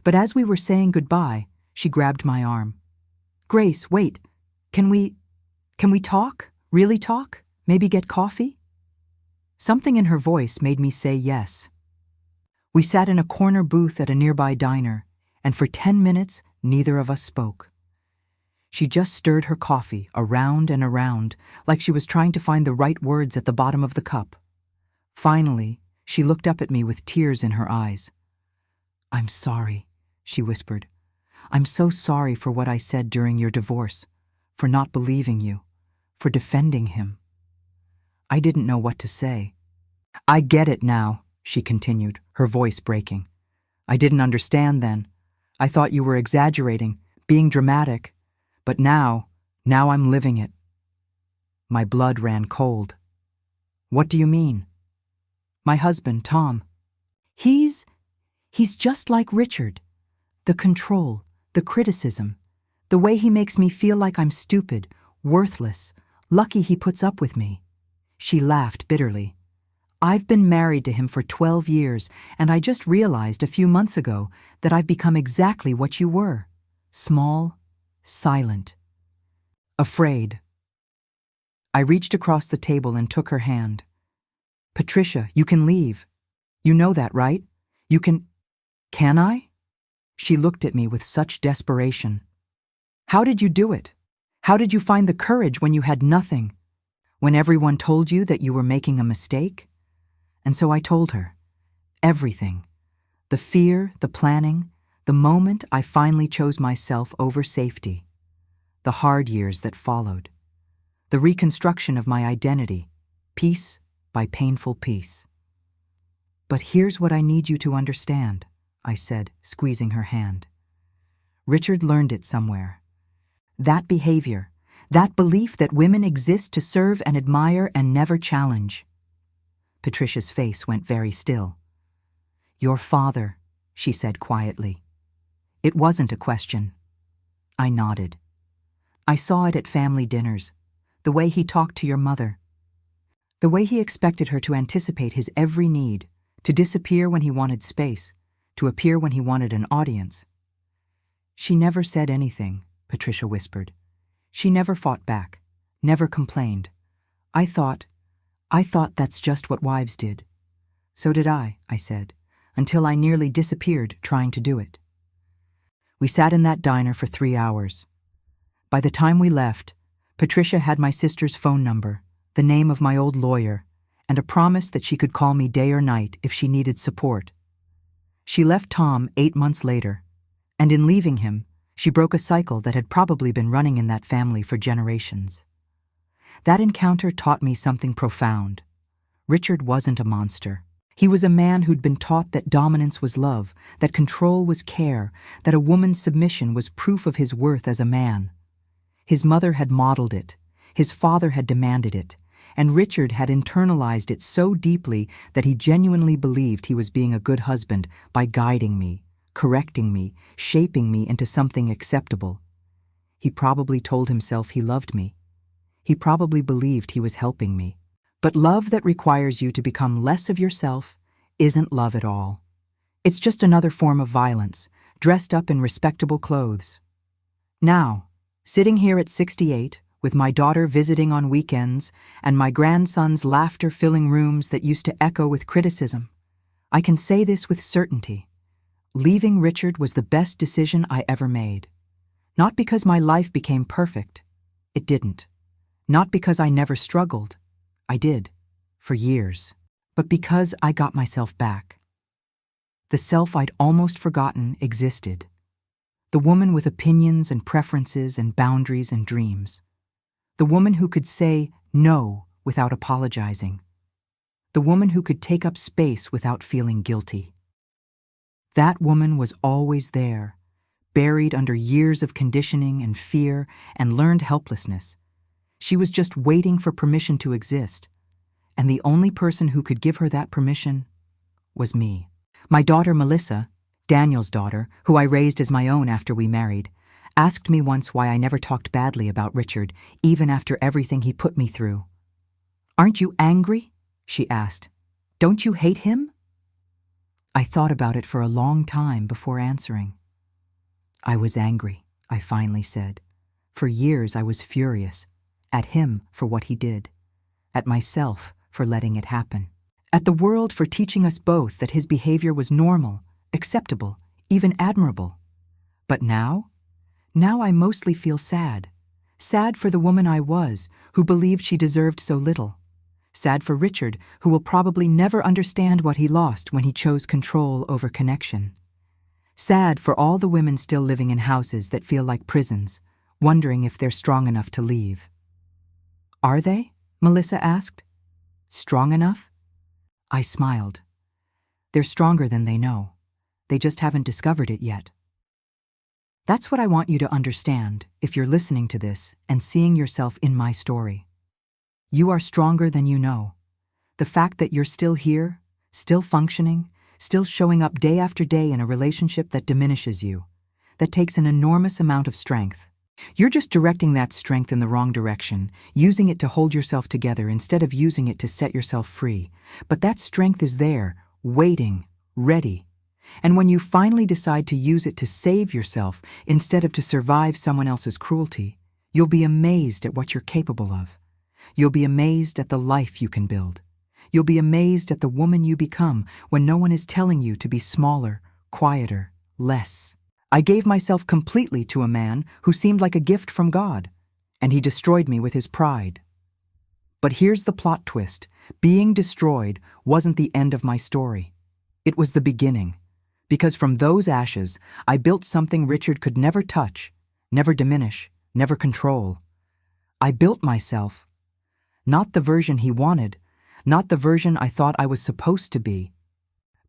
But as we were saying goodbye, she grabbed my arm. "Grace, wait. Can we talk? Really talk? Maybe get coffee?" Something in her voice made me say yes. We sat in a corner booth at a nearby diner, and for 10 minutes, neither of us spoke. She just stirred her coffee around and around, like she was trying to find the right words at the bottom of the cup. Finally, she looked up at me with tears in her eyes. "I'm sorry," she whispered. "I'm so sorry for what I said during your divorce, for not believing you, for defending him." I didn't know what to say. "I get it now," she continued, her voice breaking. "I didn't understand then. I thought you were exaggerating, being dramatic. But now I'm living it." My blood ran cold. "What do you mean?" "My husband, Tom. He's just like Richard. The control, the criticism, the way he makes me feel like I'm stupid, worthless, lucky he puts up with me." She laughed bitterly. "I've been married to him for 12 years, and I just realized a few months ago that I've become exactly what you were. Small, silent, afraid." I reached across the table and took her hand. "Patricia, you can leave. You know that, right? You can..." "Can I?" She looked at me with such desperation. "How did you do it? How did you find the courage when you had nothing? When everyone told you that you were making a mistake?" And so I told her. Everything. The fear, the planning, the moment I finally chose myself over safety. The hard years that followed. The reconstruction of my identity, piece by painful peace. "But here's what I need you to understand," I said, squeezing her hand. "Richard learned it somewhere. That behavior, that belief that women exist to serve and admire and never challenge." Patricia's face went very still. "Your father," she said quietly. It wasn't a question. I nodded. "I saw it at family dinners, the way he talked to your mother. The way he expected her to anticipate his every need, to disappear when he wanted space, to appear when he wanted an audience." "She never said anything," Patricia whispered. "She never fought back, never complained. I thought that's just what wives did." "So did I said, until I nearly disappeared trying to do it." We sat in that diner for 3 hours. By the time we left, Patricia had my sister's phone number, the name of my old lawyer, and a promise that she could call me day or night if she needed support. She left Tom 8 months later, and in leaving him, she broke a cycle that had probably been running in that family for generations. That encounter taught me something profound. Richard wasn't a monster. He was a man who'd been taught that dominance was love, that control was care, that a woman's submission was proof of his worth as a man. His mother had modeled it, his father had demanded it, and Richard had internalized it so deeply that he genuinely believed he was being a good husband by guiding me, correcting me, shaping me into something acceptable. He probably told himself he loved me. He probably believed he was helping me. But love that requires you to become less of yourself isn't love at all. It's just another form of violence, dressed up in respectable clothes. Now, sitting here at 68, with my daughter visiting on weekends and my grandson's laughter filling rooms that used to echo with criticism, I can say this with certainty. Leaving Richard was the best decision I ever made. Not because my life became perfect. It didn't. Not because I never struggled. I did, for years. But because I got myself back. The self I'd almost forgotten existed. The woman with opinions and preferences and boundaries and dreams. The woman who could say no without apologizing. The woman who could take up space without feeling guilty. That woman was always there, buried under years of conditioning and fear and learned helplessness. She was just waiting for permission to exist, and the only person who could give her that permission was me. My daughter Melissa, Daniel's daughter, who I raised as my own after we married, asked me once why I never talked badly about Richard, even after everything he put me through. "Aren't you angry?" she asked. "Don't you hate him?" I thought about it for a long time before answering. "I was angry," I finally said. "For years I was furious. At him for what he did. At myself for letting it happen. At the world for teaching us both that his behavior was normal, acceptable, even admirable. But now I mostly feel sad. Sad for the woman I was, who believed she deserved so little. Sad for Richard, who will probably never understand what he lost when he chose control over connection. Sad for all the women still living in houses that feel like prisons, wondering if they're strong enough to leave." "Are they?" Melissa asked. "Strong enough?" I smiled. "They're stronger than they know. They just haven't discovered it yet." That's what I want you to understand if you're listening to this and seeing yourself in my story. You are stronger than you know. The fact that you're still here, still functioning, still showing up day after day in a relationship that diminishes you, that takes an enormous amount of strength. You're just directing that strength in the wrong direction, using it to hold yourself together instead of using it to set yourself free. But that strength is there, waiting, ready. And when you finally decide to use it to save yourself instead of to survive someone else's cruelty, you'll be amazed at what you're capable of. You'll be amazed at the life you can build. You'll be amazed at the woman you become when no one is telling you to be smaller, quieter, less. I gave myself completely to a man who seemed like a gift from God, and he destroyed me with his pride. But here's the plot twist. Being destroyed wasn't the end of my story. It was the beginning, because from those ashes, I built something Richard could never touch, never diminish, never control. I built myself, not the version he wanted, not the version I thought I was supposed to be,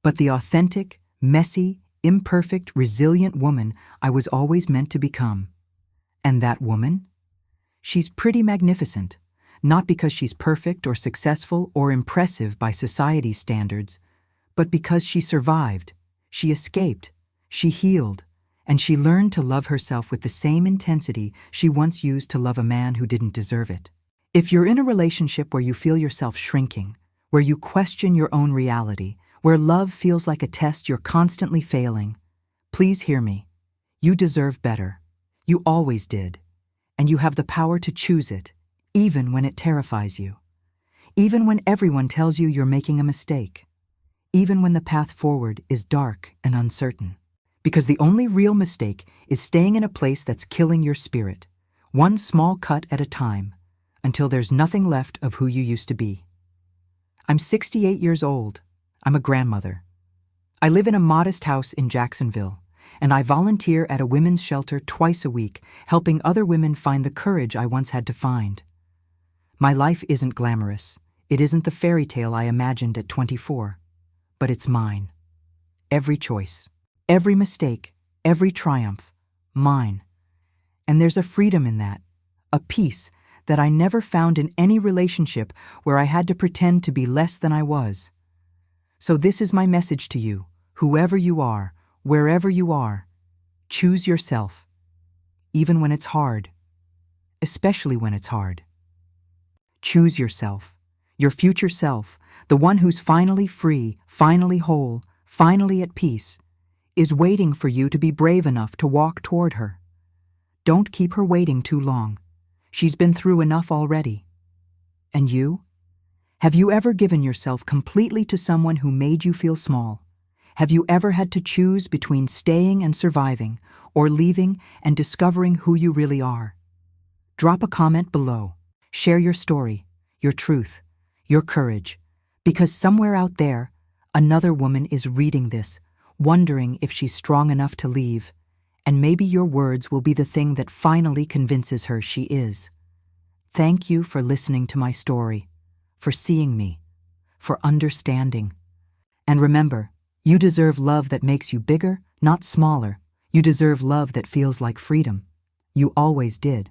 but the authentic, messy, imperfect, resilient woman I was always meant to become. And that woman? She's pretty magnificent, not because she's perfect or successful or impressive by society's standards, but because she survived, she escaped, she healed, and she learned to love herself with the same intensity she once used to love a man who didn't deserve it. If you're in a relationship where you feel yourself shrinking, where you question your own reality, where love feels like a test you're constantly failing, please hear me. You deserve better. You always did. And you have the power to choose it, even when it terrifies you. Even when everyone tells you you're making a mistake. Even when the path forward is dark and uncertain. Because the only real mistake is staying in a place that's killing your spirit, one small cut at a time, until there's nothing left of who you used to be. I'm 68 years old. I'm a grandmother. I live in a modest house in Jacksonville, and I volunteer at a women's shelter twice a week, helping other women find the courage I once had to find. My life isn't glamorous. It isn't the fairy tale I imagined at 24. But it's mine. Every choice, every mistake, every triumph, mine. And there's a freedom in that, a peace that I never found in any relationship where I had to pretend to be less than I was. So this is my message to you, whoever you are, wherever you are. Choose yourself, even when it's hard, especially when it's hard. Choose yourself, your future self, the one who's finally free, finally whole, finally at peace, is waiting for you to be brave enough to walk toward her. Don't keep her waiting too long. She's been through enough already. And you? Have you ever given yourself completely to someone who made you feel small? Have you ever had to choose between staying and surviving, or leaving and discovering who you really are? Drop a comment below. Share your story, your truth, your courage, because somewhere out there, another woman is reading this, wondering if she's strong enough to leave, and maybe your words will be the thing that finally convinces her she is. Thank you for listening to my story, for seeing me, for understanding. And remember, you deserve love that makes you bigger, not smaller. You deserve love that feels like freedom. You always did.